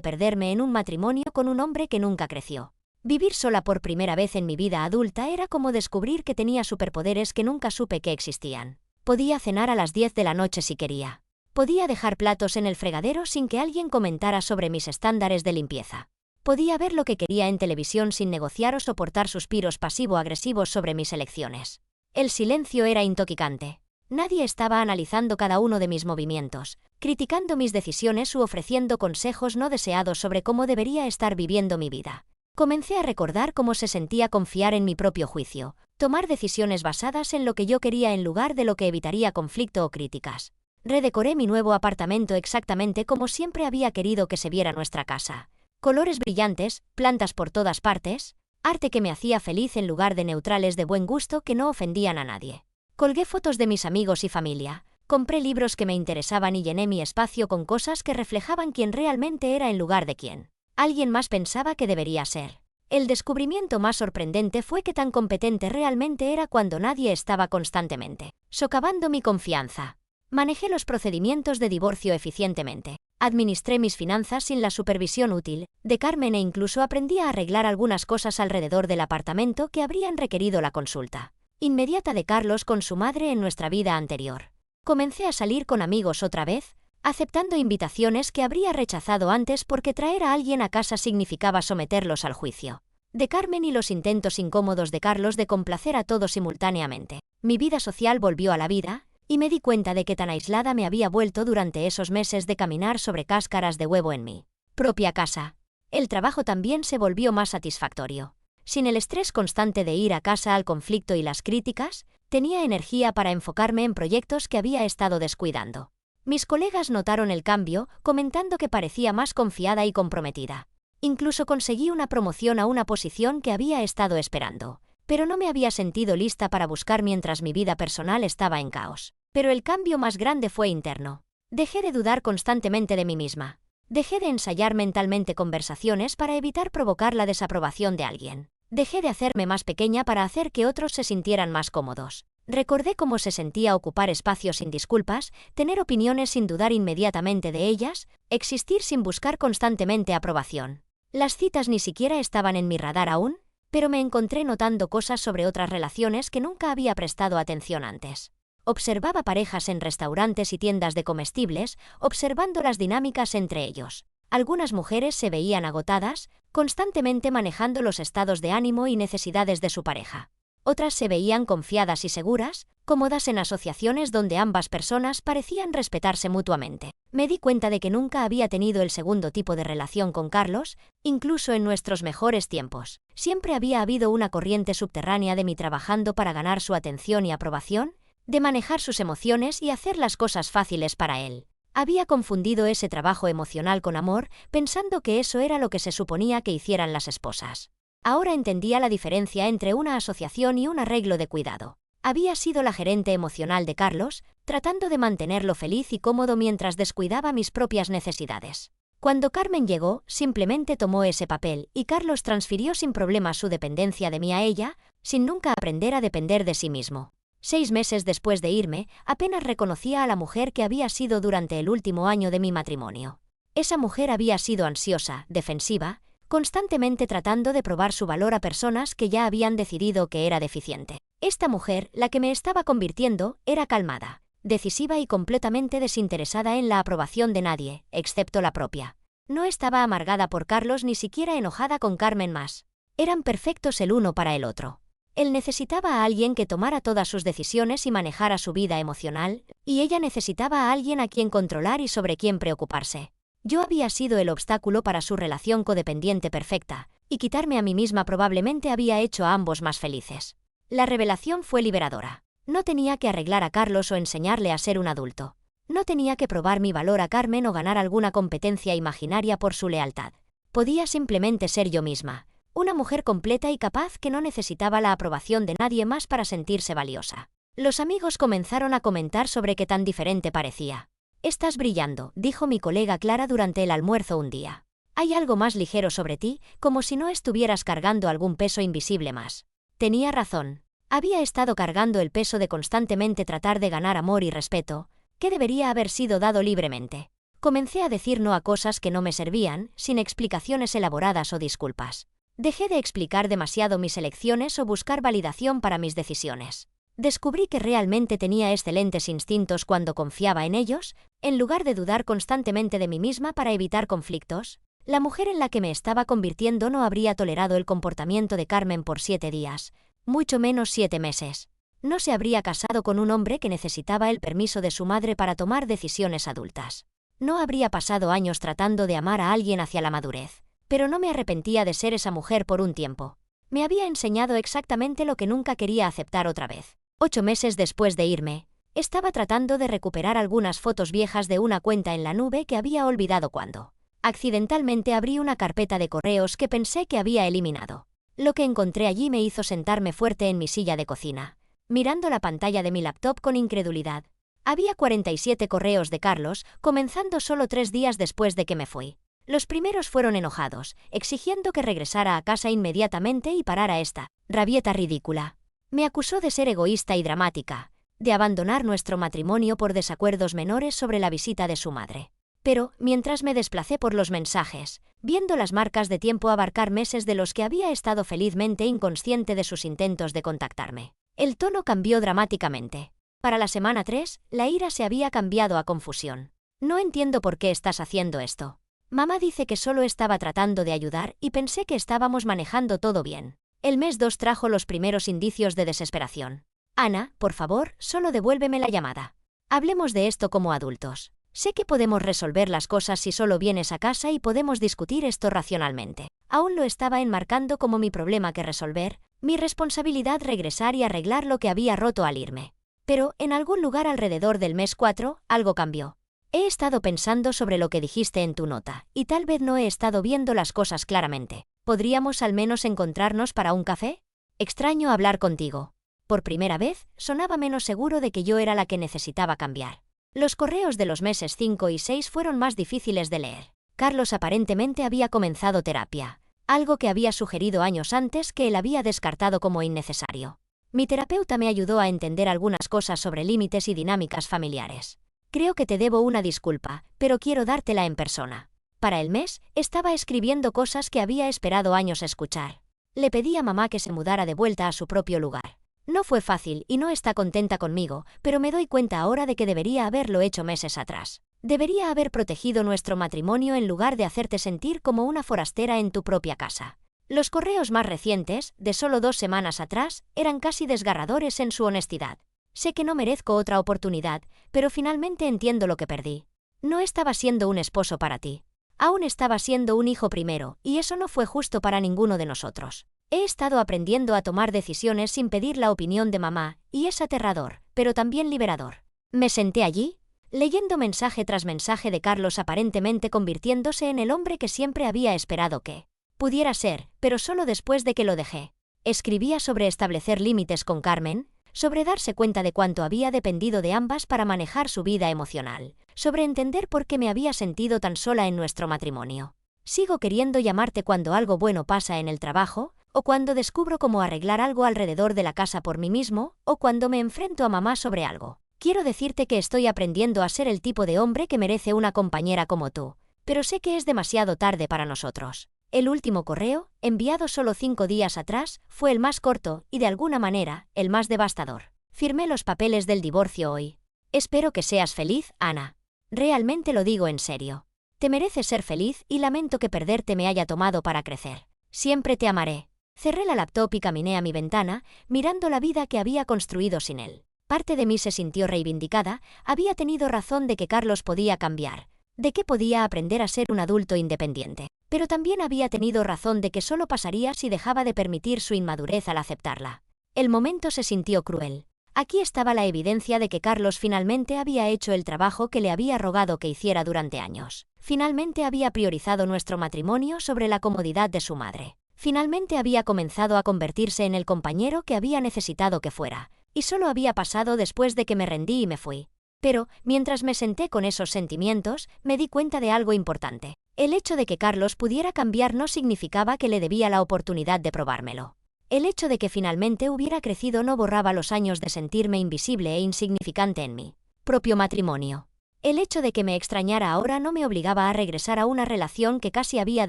perderme en un matrimonio con un hombre que nunca creció. Vivir sola por primera vez en mi vida adulta era como descubrir que tenía superpoderes que nunca supe que existían. Podía cenar a las 10 de la noche si quería. Podía dejar platos en el fregadero sin que alguien comentara sobre mis estándares de limpieza. Podía ver lo que quería en televisión sin negociar o soportar suspiros pasivo-agresivos sobre mis elecciones. El silencio era intoxicante. Nadie estaba analizando cada uno de mis movimientos, criticando mis decisiones u ofreciendo consejos no deseados sobre cómo debería estar viviendo mi vida. Comencé a recordar cómo se sentía confiar en mi propio juicio, tomar decisiones basadas en lo que yo quería en lugar de lo que evitaría conflicto o críticas. Redecoré mi nuevo apartamento exactamente como siempre había querido que se viera nuestra casa. Colores brillantes, plantas por todas partes, arte que me hacía feliz en lugar de neutrales de buen gusto que no ofendían a nadie. Colgué fotos de mis amigos y familia, compré libros que me interesaban y llené mi espacio con cosas que reflejaban quién realmente era en lugar de quién alguien más pensaba que debería ser. El descubrimiento más sorprendente fue que tan competente realmente era cuando nadie estaba constantemente socavando mi confianza. Manejé los procedimientos de divorcio eficientemente. Administré mis finanzas sin la supervisión útil de Carmen e incluso aprendí a arreglar algunas cosas alrededor del apartamento que habrían requerido la consulta inmediata de Carlos con su madre en nuestra vida anterior. Comencé a salir con amigos otra vez, aceptando invitaciones que habría rechazado antes porque traer a alguien a casa significaba someterlos al juicio de Carmen y los intentos incómodos de Carlos de complacer a todos simultáneamente. Mi vida social volvió a la vida, y me di cuenta de que tan aislada me había vuelto durante esos meses de caminar sobre cáscaras de huevo en mi propia casa. El trabajo también se volvió más satisfactorio. Sin el estrés constante de ir a casa al conflicto y las críticas, tenía energía para enfocarme en proyectos que había estado descuidando. Mis colegas notaron el cambio, comentando que parecía más confiada y comprometida. Incluso conseguí una promoción a una posición que había estado esperando, pero no me había sentido lista para buscar mientras mi vida personal estaba en caos. Pero el cambio más grande fue interno. Dejé de dudar constantemente de mí misma. Dejé de ensayar mentalmente conversaciones para evitar provocar la desaprobación de alguien. Dejé de hacerme más pequeña para hacer que otros se sintieran más cómodos. Recordé cómo se sentía ocupar espacios sin disculpas, tener opiniones sin dudar inmediatamente de ellas, existir sin buscar constantemente aprobación. Las citas ni siquiera estaban en mi radar aún, pero me encontré notando cosas sobre otras relaciones que nunca había prestado atención antes. Observaba parejas en restaurantes y tiendas de comestibles, observando las dinámicas entre ellos. Algunas mujeres se veían agotadas, constantemente manejando los estados de ánimo y necesidades de su pareja. Otras se veían confiadas y seguras, cómodas en asociaciones donde ambas personas parecían respetarse mutuamente. Me di cuenta de que nunca había tenido el segundo tipo de relación con Carlos, incluso en nuestros mejores tiempos. Siempre había habido una corriente subterránea de mí trabajando para ganar su atención y aprobación, de manejar sus emociones y hacer las cosas fáciles para él. Había confundido ese trabajo emocional con amor, pensando que eso era lo que se suponía que hicieran las esposas. Ahora entendía la diferencia entre una asociación y un arreglo de cuidado. Había sido la gerente emocional de Carlos, tratando de mantenerlo feliz y cómodo mientras descuidaba mis propias necesidades. Cuando Carmen llegó, simplemente tomó ese papel y Carlos transfirió sin problema su dependencia de mí a ella, sin nunca aprender a depender de sí mismo. 6 meses después de irme, apenas reconocía a la mujer que había sido durante el último año de mi matrimonio. Esa mujer había sido ansiosa, defensiva, constantemente tratando de probar su valor a personas que ya habían decidido que era deficiente. Esta mujer, la que me estaba convirtiendo, era calmada, decisiva y completamente desinteresada en la aprobación de nadie, excepto la propia. No estaba amargada por Carlos ni siquiera enojada con Carmen más. Eran perfectos el uno para el otro. Él necesitaba a alguien que tomara todas sus decisiones y manejara su vida emocional, y ella necesitaba a alguien a quien controlar y sobre quien preocuparse. Yo había sido el obstáculo para su relación codependiente perfecta, y quitarme a mí misma probablemente había hecho a ambos más felices. La revelación fue liberadora. No tenía que arreglar a Carlos o enseñarle a ser un adulto. No tenía que probar mi valor a Carmen o ganar alguna competencia imaginaria por su lealtad. Podía simplemente ser yo misma. Una mujer completa y capaz que no necesitaba la aprobación de nadie más para sentirse valiosa. Los amigos comenzaron a comentar sobre qué tan diferente parecía. «Estás brillando», dijo mi colega Clara durante el almuerzo un día. «Hay algo más ligero sobre ti, como si no estuvieras cargando algún peso invisible más». Tenía razón. Había estado cargando el peso de constantemente tratar de ganar amor y respeto, que debería haber sido dado libremente. Comencé a decir no a cosas que no me servían, sin explicaciones elaboradas o disculpas. Dejé de explicar demasiado mis elecciones o buscar validación para mis decisiones. Descubrí que realmente tenía excelentes instintos cuando confiaba en ellos, en lugar de dudar constantemente de mí misma para evitar conflictos. La mujer en la que me estaba convirtiendo no habría tolerado el comportamiento de Carmen por 7 días, mucho menos 7 meses. No se habría casado con un hombre que necesitaba el permiso de su madre para tomar decisiones adultas. No habría pasado años tratando de amar a alguien hacia la madurez, pero no me arrepentía de ser esa mujer por un tiempo. Me había enseñado exactamente lo que nunca quería aceptar otra vez. 8 meses después de irme, estaba tratando de recuperar algunas fotos viejas de una cuenta en la nube que había olvidado cuando accidentalmente abrí una carpeta de correos que pensé que había eliminado. Lo que encontré allí me hizo sentarme fuerte en mi silla de cocina, mirando la pantalla de mi laptop con incredulidad. Había 47 correos de Carlos, comenzando solo 3 días después de que me fui. Los primeros fueron enojados, exigiendo que regresara a casa inmediatamente y parara esta rabieta ridícula. Me acusó de ser egoísta y dramática, de abandonar nuestro matrimonio por desacuerdos menores sobre la visita de su madre. Pero, mientras me desplacé por los mensajes, viendo las marcas de tiempo abarcar meses de los que había estado felizmente inconsciente de sus intentos de contactarme, el tono cambió dramáticamente. Para la semana 3, la ira se había cambiado a confusión. «No entiendo por qué estás haciendo esto. Mamá dice que solo estaba tratando de ayudar y pensé que estábamos manejando todo bien». El mes 2 trajo los primeros indicios de desesperación. «Ana, por favor, solo devuélveme la llamada. Hablemos de esto como adultos. Sé que podemos resolver las cosas si solo vienes a casa y podemos discutir esto racionalmente». Aún lo estaba enmarcando como mi problema que resolver, mi responsabilidad regresar y arreglar lo que había roto al irme. Pero, en algún lugar alrededor del mes 4, algo cambió. «He estado pensando sobre lo que dijiste en tu nota, y tal vez no he estado viendo las cosas claramente. ¿Podríamos al menos encontrarnos para un café? Extraño hablar contigo». Por primera vez, sonaba menos seguro de que yo era la que necesitaba cambiar. Los correos de los meses 5 y 6 fueron más difíciles de leer. Carlos aparentemente había comenzado terapia, algo que había sugerido años antes que él había descartado como innecesario. Mi terapeuta me ayudó a entender algunas cosas sobre límites y dinámicas familiares. «Creo que te debo una disculpa, pero quiero dártela en persona». Para el mes, estaba escribiendo cosas que había esperado años escuchar. Le pedí a mamá que se mudara de vuelta a su propio lugar. No fue fácil y no está contenta conmigo, pero me doy cuenta ahora de que debería haberlo hecho meses atrás. Debería haber protegido nuestro matrimonio en lugar de hacerte sentir como una forastera en tu propia casa. Los correos más recientes, de solo 2 semanas atrás, eran casi desgarradores en su honestidad. «Sé que no merezco otra oportunidad, pero finalmente entiendo lo que perdí. No estaba siendo un esposo para ti. Aún estaba siendo un hijo primero, y eso no fue justo para ninguno de nosotros. He estado aprendiendo a tomar decisiones sin pedir la opinión de mamá, y es aterrador, pero también liberador». Me senté allí, leyendo mensaje tras mensaje de Carlos aparentemente convirtiéndose en el hombre que siempre había esperado que pudiera ser, pero solo después de que lo dejé. Escribía sobre establecer límites con Carmen, sobre darse cuenta de cuánto había dependido de ambas para manejar su vida emocional, sobre entender por qué me había sentido tan sola en nuestro matrimonio. «Sigo queriendo llamarte cuando algo bueno pasa en el trabajo, o cuando descubro cómo arreglar algo alrededor de la casa por mí mismo, o cuando me enfrento a mamá sobre algo. Quiero decirte que estoy aprendiendo a ser el tipo de hombre que merece una compañera como tú, pero sé que es demasiado tarde para nosotros». El último correo, enviado solo 5 días atrás, fue el más corto y, de alguna manera, el más devastador. «Firmé los papeles del divorcio hoy. Espero que seas feliz, Ana. Realmente lo digo en serio. Te mereces ser feliz y lamento que perderte me haya tomado para crecer. Siempre te amaré». Cerré la laptop y caminé a mi ventana, mirando la vida que había construido sin él. Parte de mí se sintió reivindicada, había tenido razón de que Carlos podía cambiar, de que podía aprender a ser un adulto independiente. Pero también había tenido razón de que solo pasaría si dejaba de permitir su inmadurez al aceptarla. El momento se sintió cruel. Aquí estaba la evidencia de que Carlos finalmente había hecho el trabajo que le había rogado que hiciera durante años. Finalmente había priorizado nuestro matrimonio sobre la comodidad de su madre. Finalmente había comenzado a convertirse en el compañero que había necesitado que fuera, y solo había pasado después de que me rendí y me fui. Pero, mientras me senté con esos sentimientos, me di cuenta de algo importante. El hecho de que Carlos pudiera cambiar no significaba que le debía la oportunidad de probármelo. El hecho de que finalmente hubiera crecido no borraba los años de sentirme invisible e insignificante en mi propio matrimonio. El hecho de que me extrañara ahora no me obligaba a regresar a una relación que casi había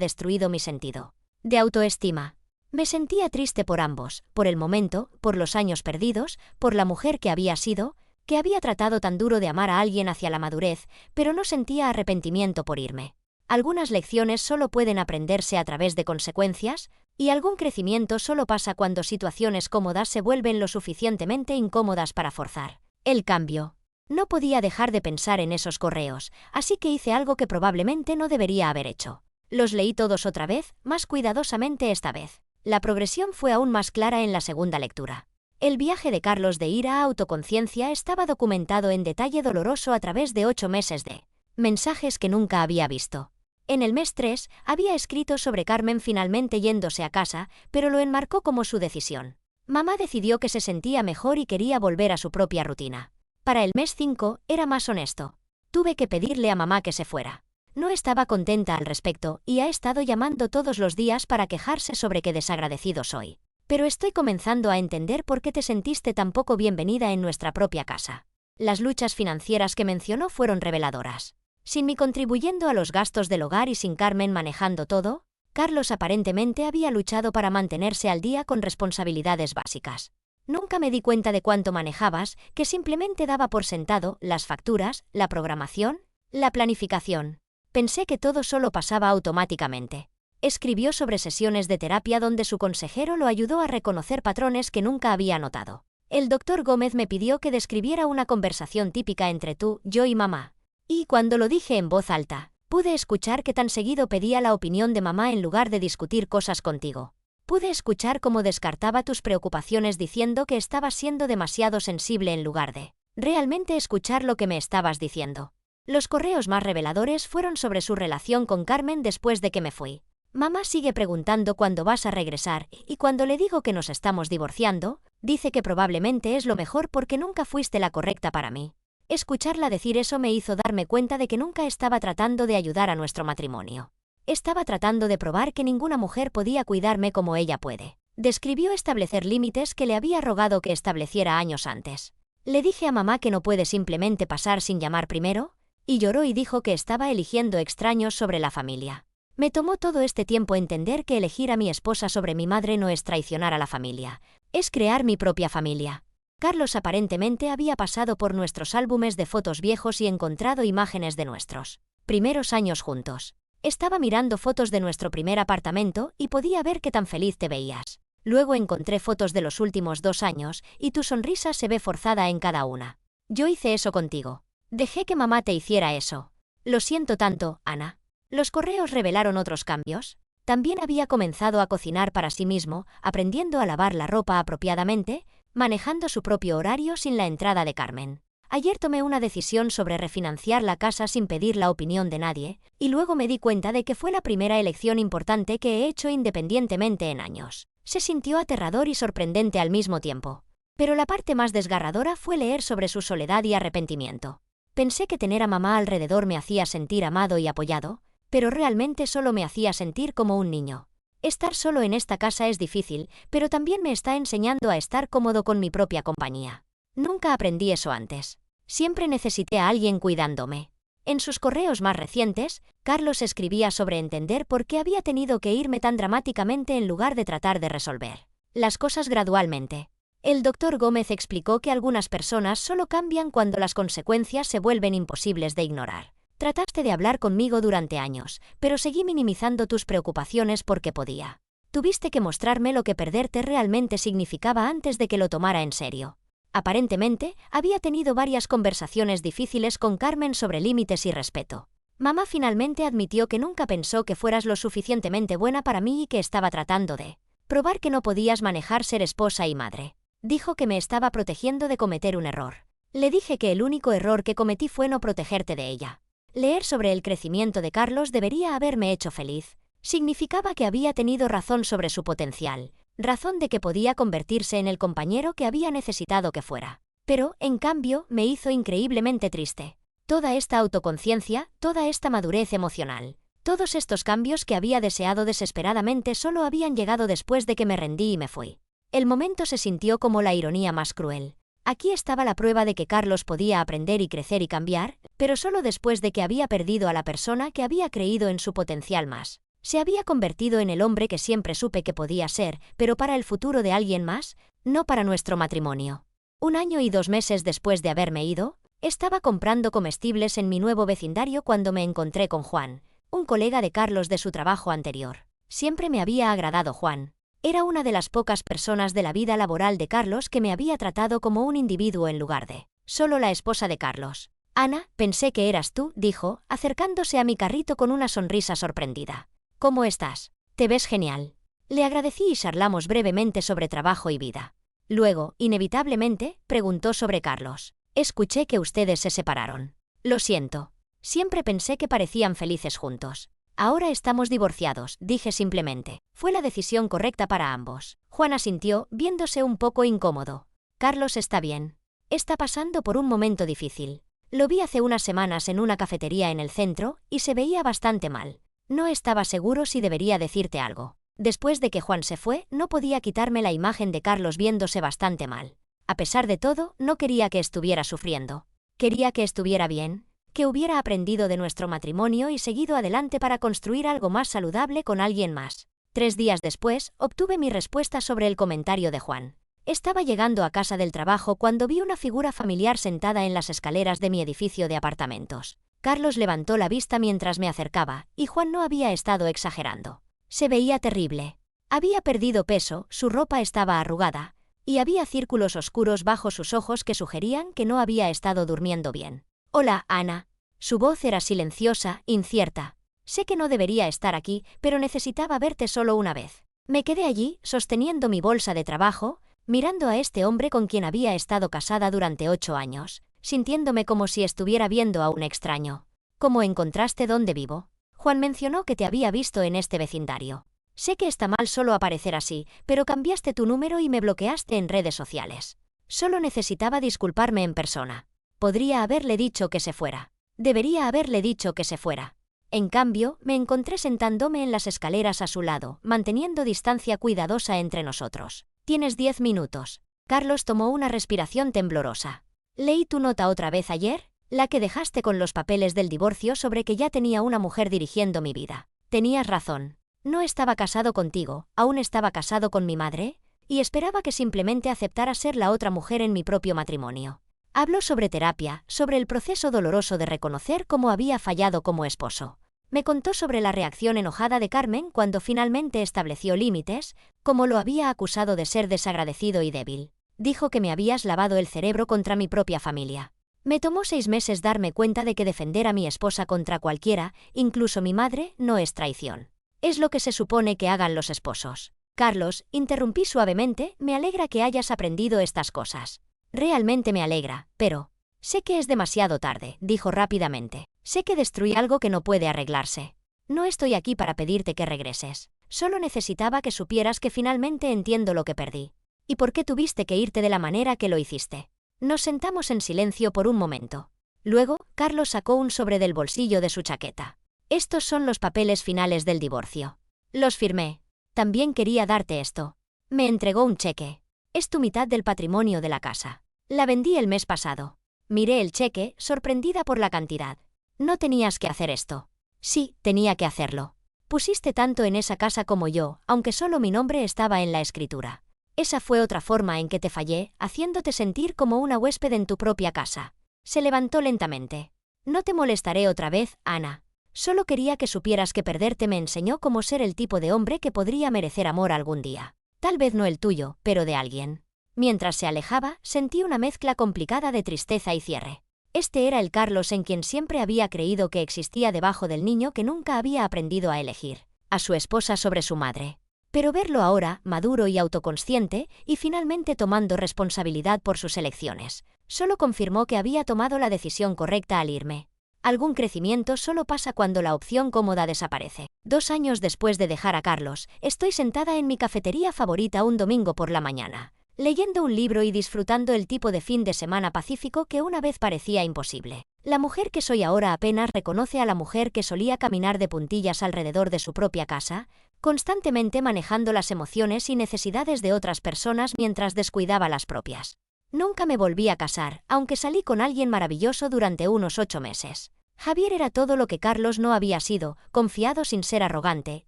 destruido mi sentido de autoestima. Me sentía triste por ambos, por el momento, por los años perdidos, por la mujer que había sido, que había tratado tan duro de amar a alguien hacia la madurez, pero no sentía arrepentimiento por irme. Algunas lecciones solo pueden aprenderse a través de consecuencias, y algún crecimiento solo pasa cuando situaciones cómodas se vuelven lo suficientemente incómodas para forzar el cambio. No podía dejar de pensar en esos correos, así que hice algo que probablemente no debería haber hecho. Los leí todos otra vez, más cuidadosamente esta vez. La progresión fue aún más clara en la segunda lectura. El viaje de Carlos de ira a autoconciencia estaba documentado en detalle doloroso a través de 8 meses de mensajes que nunca había visto. En el mes 3, había escrito sobre Carmen finalmente yéndose a casa, pero lo enmarcó como su decisión. Mamá decidió que se sentía mejor y quería volver a su propia rutina. Para el mes 5, era más honesto. Tuve que pedirle a mamá que se fuera. No estaba contenta al respecto, y ha estado llamando todos los días para quejarse sobre qué desagradecido soy. Pero estoy comenzando a entender por qué te sentiste tan poco bienvenida en nuestra propia casa. Las luchas financieras que mencionó fueron reveladoras. Sin mí contribuyendo a los gastos del hogar y sin Carmen manejando todo, Carlos aparentemente había luchado para mantenerse al día con responsabilidades básicas. Nunca me di cuenta de cuánto manejabas, que simplemente daba por sentado las facturas, la programación, la planificación. Pensé que todo solo pasaba automáticamente. Escribió sobre sesiones de terapia donde su consejero lo ayudó a reconocer patrones que nunca había notado. El doctor Gómez me pidió que describiera una conversación típica entre tú, yo y mamá. Y cuando lo dije en voz alta, pude escuchar que tan seguido pedía la opinión de mamá en lugar de discutir cosas contigo. Pude escuchar cómo descartaba tus preocupaciones diciendo que estabas siendo demasiado sensible en lugar de realmente escuchar lo que me estabas diciendo. Los correos más reveladores fueron sobre su relación con Carmen después de que me fui. Mamá sigue preguntando cuándo vas a regresar, y cuando le digo que nos estamos divorciando, dice que probablemente es lo mejor porque nunca fuiste la correcta para mí. Escucharla decir eso me hizo darme cuenta de que nunca estaba tratando de ayudar a nuestro matrimonio. Estaba tratando de probar que ninguna mujer podía cuidarme como ella puede. Describió establecer límites que le había rogado que estableciera años antes. Le dije a mamá que no puede simplemente pasar sin llamar primero, y lloró y dijo que estaba eligiendo extraños sobre la familia. Me tomó todo este tiempo entender que elegir a mi esposa sobre mi madre no es traicionar a la familia, es crear mi propia familia. Carlos aparentemente había pasado por nuestros álbumes de fotos viejos y encontrado imágenes de nuestros primeros años juntos. Estaba mirando fotos de nuestro primer apartamento y podía ver qué tan feliz te veías. Luego encontré fotos de los últimos 2 años y tu sonrisa se ve forzada en cada una. Yo hice eso contigo. Dejé que mamá te hiciera eso. Lo siento tanto, Ana. Los correos revelaron otros cambios. También había comenzado a cocinar para sí mismo, aprendiendo a lavar la ropa apropiadamente, manejando su propio horario sin la entrada de Carmen. Ayer tomé una decisión sobre refinanciar la casa sin pedir la opinión de nadie, y luego me di cuenta de que fue la primera elección importante que he hecho independientemente en años. Se sintió aterrador y sorprendente al mismo tiempo. Pero la parte más desgarradora fue leer sobre su soledad y arrepentimiento. Pensé que tener a mamá alrededor me hacía sentir amado y apoyado, pero realmente solo me hacía sentir como un niño. Estar solo en esta casa es difícil, pero también me está enseñando a estar cómodo con mi propia compañía. Nunca aprendí eso antes. Siempre necesité a alguien cuidándome. En sus correos más recientes, Carlos escribía sobre entender por qué había tenido que irme tan dramáticamente en lugar de tratar de resolver las cosas gradualmente. El doctor Gómez explicó que algunas personas solo cambian cuando las consecuencias se vuelven imposibles de ignorar. Trataste de hablar conmigo durante años, pero seguí minimizando tus preocupaciones porque podía. Tuviste que mostrarme lo que perderte realmente significaba antes de que lo tomara en serio. Aparentemente, había tenido varias conversaciones difíciles con Carmen sobre límites y respeto. Mamá finalmente admitió que nunca pensó que fueras lo suficientemente buena para mí y que estaba tratando de probar que no podías manejar ser esposa y madre. Dijo que me estaba protegiendo de cometer un error. Le dije que el único error que cometí fue no protegerte de ella. Leer sobre el crecimiento de Carlos debería haberme hecho feliz. Significaba que había tenido razón sobre su potencial, razón de que podía convertirse en el compañero que había necesitado que fuera. Pero, en cambio, me hizo increíblemente triste. Toda esta autoconciencia, toda esta madurez emocional, todos estos cambios que había deseado desesperadamente solo habían llegado después de que me rendí y me fui. El momento se sintió como la ironía más cruel. Aquí estaba la prueba de que Carlos podía aprender y crecer y cambiar, pero solo después de que había perdido a la persona que había creído en su potencial más. Se había convertido en el hombre que siempre supe que podía ser, pero para el futuro de alguien más, no para nuestro matrimonio. 1 año y 2 meses después de haberme ido, estaba comprando comestibles en mi nuevo vecindario cuando me encontré con Juan, un colega de Carlos de su trabajo anterior. Siempre me había agradado Juan. Era una de las pocas personas de la vida laboral de Carlos que me había tratado como un individuo en lugar de solo la esposa de Carlos. Ana, pensé que eras tú, dijo, acercándose a mi carrito con una sonrisa sorprendida. ¿Cómo estás? Te ves genial. Le agradecí y charlamos brevemente sobre trabajo y vida. Luego, inevitablemente, preguntó sobre Carlos. Escuché que ustedes se separaron. Lo siento. Siempre pensé que parecían felices juntos. Ahora estamos divorciados, dije simplemente. Fue la decisión correcta para ambos. Juan asintió, viéndose un poco incómodo. Carlos está bien. Está pasando por un momento difícil. Lo vi hace unas semanas en una cafetería en el centro, y se veía bastante mal. No estaba seguro si debería decirte algo. Después de que Juan se fue, no podía quitarme la imagen de Carlos viéndose bastante mal. A pesar de todo, no quería que estuviera sufriendo. Quería que estuviera bien, que hubiera aprendido de nuestro matrimonio y seguido adelante para construir algo más saludable con alguien más. 3 días después, obtuve mi respuesta sobre el comentario de Juan. Estaba llegando a casa del trabajo cuando vi una figura familiar sentada en las escaleras de mi edificio de apartamentos. Carlos levantó la vista mientras me acercaba, y Juan no había estado exagerando. Se veía terrible. Había perdido peso, su ropa estaba arrugada, y había círculos oscuros bajo sus ojos que sugerían que no había estado durmiendo bien. Hola, Ana. Su voz era silenciosa, incierta. Sé que no debería estar aquí, pero necesitaba verte solo una vez. Me quedé allí, sosteniendo mi bolsa de trabajo, mirando a este hombre con quien había estado casada durante 8 años, sintiéndome como si estuviera viendo a un extraño. ¿Cómo encontraste dónde vivo? Juan mencionó que te había visto en este vecindario. Sé que está mal solo aparecer así, pero cambiaste tu número y me bloqueaste en redes sociales. Solo necesitaba disculparme en persona. Podría haberle dicho que se fuera. Debería haberle dicho que se fuera. En cambio, me encontré sentándome en las escaleras a su lado, manteniendo distancia cuidadosa entre nosotros. Tienes 10 minutos. Carlos tomó una respiración temblorosa. Leí tu nota otra vez ayer, la que dejaste con los papeles del divorcio sobre que ya tenía una mujer dirigiendo mi vida. Tenías razón. No estaba casado contigo, aún estaba casado con mi madre, y esperaba que simplemente aceptara ser la otra mujer en mi propio matrimonio. Habló sobre terapia, sobre el proceso doloroso de reconocer cómo había fallado como esposo. Me contó sobre la reacción enojada de Carmen cuando finalmente estableció límites, como lo había acusado de ser desagradecido y débil. Dijo que me habías lavado el cerebro contra mi propia familia. Me tomó 6 meses darme cuenta de que defender a mi esposa contra cualquiera, incluso mi madre, no es traición. Es lo que se supone que hagan los esposos. Carlos, interrumpí suavemente, me alegra que hayas aprendido estas cosas. Realmente me alegra, pero... Sé que es demasiado tarde, dijo rápidamente. Sé que destruí algo que no puede arreglarse. No estoy aquí para pedirte que regreses. Solo necesitaba que supieras que finalmente entiendo lo que perdí. ¿Y por qué tuviste que irte de la manera que lo hiciste? Nos sentamos en silencio por un momento. Luego, Carlos sacó un sobre del bolsillo de su chaqueta. Estos son los papeles finales del divorcio. Los firmé. También quería darte esto. Me entregó un cheque. Es tu mitad del patrimonio de la casa. La vendí el mes pasado. Miré el cheque, sorprendida por la cantidad. No tenías que hacer esto. Sí, tenía que hacerlo. Pusiste tanto en esa casa como yo, aunque solo mi nombre estaba en la escritura. Esa fue otra forma en que te fallé, haciéndote sentir como una huésped en tu propia casa. Se levantó lentamente. No te molestaré otra vez, Ana. Solo quería que supieras que perderte me enseñó cómo ser el tipo de hombre que podría merecer amor algún día. Tal vez no el tuyo, pero de alguien. Mientras se alejaba, sentí una mezcla complicada de tristeza y cierre. Este era el Carlos en quien siempre había creído que existía debajo del niño que nunca había aprendido a elegir, a su esposa sobre su madre. Pero verlo ahora, maduro y autoconsciente, y finalmente tomando responsabilidad por sus elecciones, solo confirmó que había tomado la decisión correcta al irme. Algún crecimiento solo pasa cuando la opción cómoda desaparece. 2 años después de dejar a Carlos, estoy sentada en mi cafetería favorita un domingo por la mañana, leyendo un libro y disfrutando el tipo de fin de semana pacífico que una vez parecía imposible. La mujer que soy ahora apenas reconoce a la mujer que solía caminar de puntillas alrededor de su propia casa, constantemente manejando las emociones y necesidades de otras personas mientras descuidaba las propias. Nunca me volví a casar, aunque salí con alguien maravilloso durante unos 8 meses. Javier era todo lo que Carlos no había sido, confiado sin ser arrogante,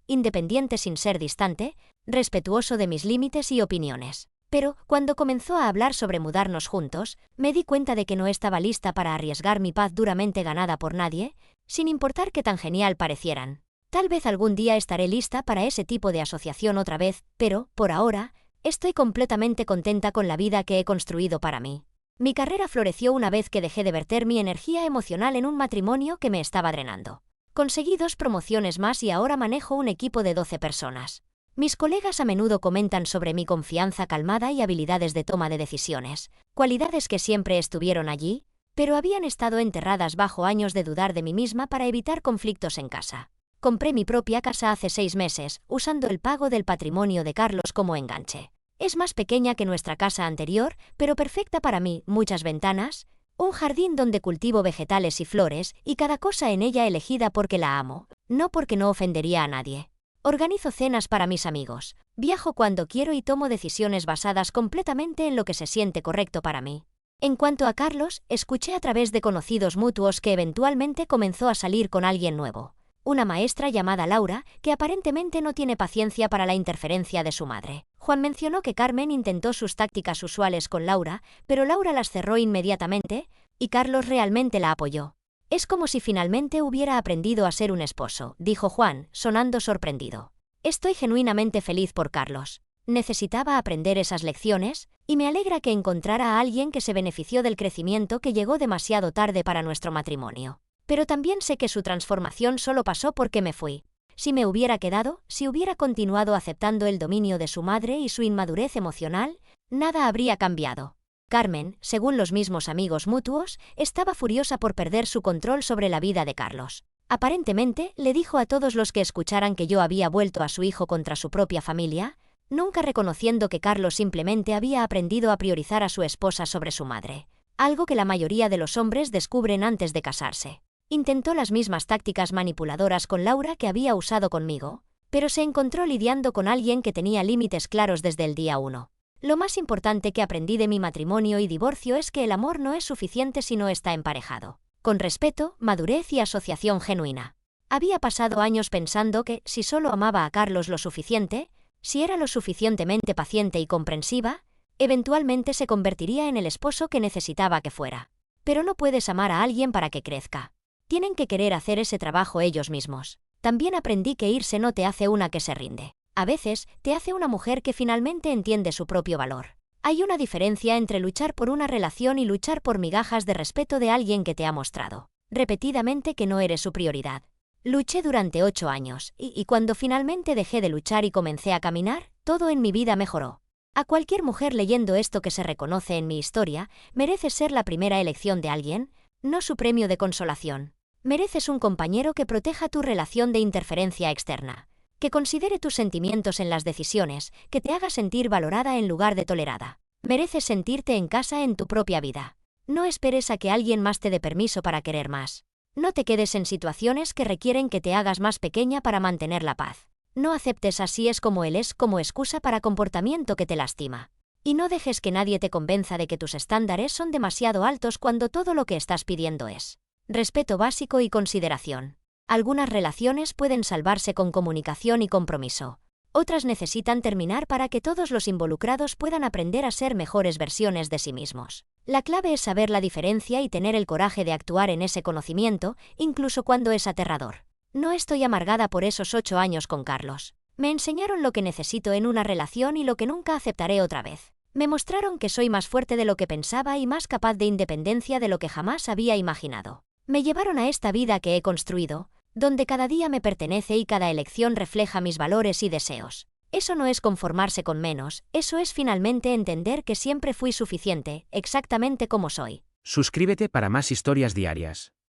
independiente sin ser distante, respetuoso de mis límites y opiniones. Pero, cuando comenzó a hablar sobre mudarnos juntos, me di cuenta de que no estaba lista para arriesgar mi paz duramente ganada por nadie, sin importar qué tan genial parecieran. Tal vez algún día estaré lista para ese tipo de asociación otra vez, pero, por ahora, estoy completamente contenta con la vida que he construido para mí. Mi carrera floreció una vez que dejé de verter mi energía emocional en un matrimonio que me estaba drenando. Conseguí 2 promociones más y ahora manejo un equipo de 12 personas. Mis colegas a menudo comentan sobre mi confianza calmada y habilidades de toma de decisiones, cualidades que siempre estuvieron allí, pero habían estado enterradas bajo años de dudar de mí misma para evitar conflictos en casa. Compré mi propia casa hace 6 meses, usando el pago del patrimonio de Carlos como enganche. Es más pequeña que nuestra casa anterior, pero perfecta para mí, muchas ventanas, un jardín donde cultivo vegetales y flores, y cada cosa en ella elegida porque la amo, no porque no ofendería a nadie. Organizo cenas para mis amigos, viajo cuando quiero y tomo decisiones basadas completamente en lo que se siente correcto para mí. En cuanto a Carlos, escuché a través de conocidos mutuos que eventualmente comenzó a salir con alguien nuevo. Una maestra llamada Laura, que aparentemente no tiene paciencia para la interferencia de su madre. Juan mencionó que Carmen intentó sus tácticas usuales con Laura, pero Laura las cerró inmediatamente, y Carlos realmente la apoyó. Es como si finalmente hubiera aprendido a ser un esposo, dijo Juan, sonando sorprendido. Estoy genuinamente feliz por Carlos. Necesitaba aprender esas lecciones, y me alegra que encontrara a alguien que se benefició del crecimiento que llegó demasiado tarde para nuestro matrimonio. Pero también sé que su transformación solo pasó porque me fui. Si me hubiera quedado, si hubiera continuado aceptando el dominio de su madre y su inmadurez emocional, nada habría cambiado. Carmen, según los mismos amigos mutuos, estaba furiosa por perder su control sobre la vida de Carlos. Aparentemente, le dijo a todos los que escucharan que yo había vuelto a su hijo contra su propia familia, nunca reconociendo que Carlos simplemente había aprendido a priorizar a su esposa sobre su madre, algo que la mayoría de los hombres descubren antes de casarse. Intentó las mismas tácticas manipuladoras con Laura que había usado conmigo, pero se encontró lidiando con alguien que tenía límites claros desde el día 1. Lo más importante que aprendí de mi matrimonio y divorcio es que el amor no es suficiente si no está emparejado con respeto, madurez y asociación genuina. Había pasado años pensando que, si solo amaba a Carlos lo suficiente, si era lo suficientemente paciente y comprensiva, eventualmente se convertiría en el esposo que necesitaba que fuera. Pero no puedes amar a alguien para que crezca. Tienen que querer hacer ese trabajo ellos mismos. También aprendí que irse no te hace una que se rinde. A veces, te hace una mujer que finalmente entiende su propio valor. Hay una diferencia entre luchar por una relación y luchar por migajas de respeto de alguien que te ha mostrado repetidamente que no eres su prioridad. Luché durante 8 años, y cuando finalmente dejé de luchar y comencé a caminar, todo en mi vida mejoró. A cualquier mujer leyendo esto que se reconoce en mi historia, mereces ser la primera elección de alguien, no su premio de consolación. Mereces un compañero que proteja tu relación de interferencia externa, que considere tus sentimientos en las decisiones, que te haga sentir valorada en lugar de tolerada. Mereces sentirte en casa en tu propia vida. No esperes a que alguien más te dé permiso para querer más. No te quedes en situaciones que requieren que te hagas más pequeña para mantener la paz. No aceptes así es como él es como excusa para comportamiento que te lastima. Y no dejes que nadie te convenza de que tus estándares son demasiado altos cuando todo lo que estás pidiendo es respeto básico y consideración. Algunas relaciones pueden salvarse con comunicación y compromiso. Otras necesitan terminar para que todos los involucrados puedan aprender a ser mejores versiones de sí mismos. La clave es saber la diferencia y tener el coraje de actuar en ese conocimiento, incluso cuando es aterrador. No estoy amargada por esos 8 años con Carlos. Me enseñaron lo que necesito en una relación y lo que nunca aceptaré otra vez. Me mostraron que soy más fuerte de lo que pensaba y más capaz de independencia de lo que jamás había imaginado. Me llevaron a esta vida que he construido, donde cada día me pertenece y cada elección refleja mis valores y deseos. Eso no es conformarse con menos, eso es finalmente entender que siempre fui suficiente, exactamente como soy. Suscríbete para más historias diarias.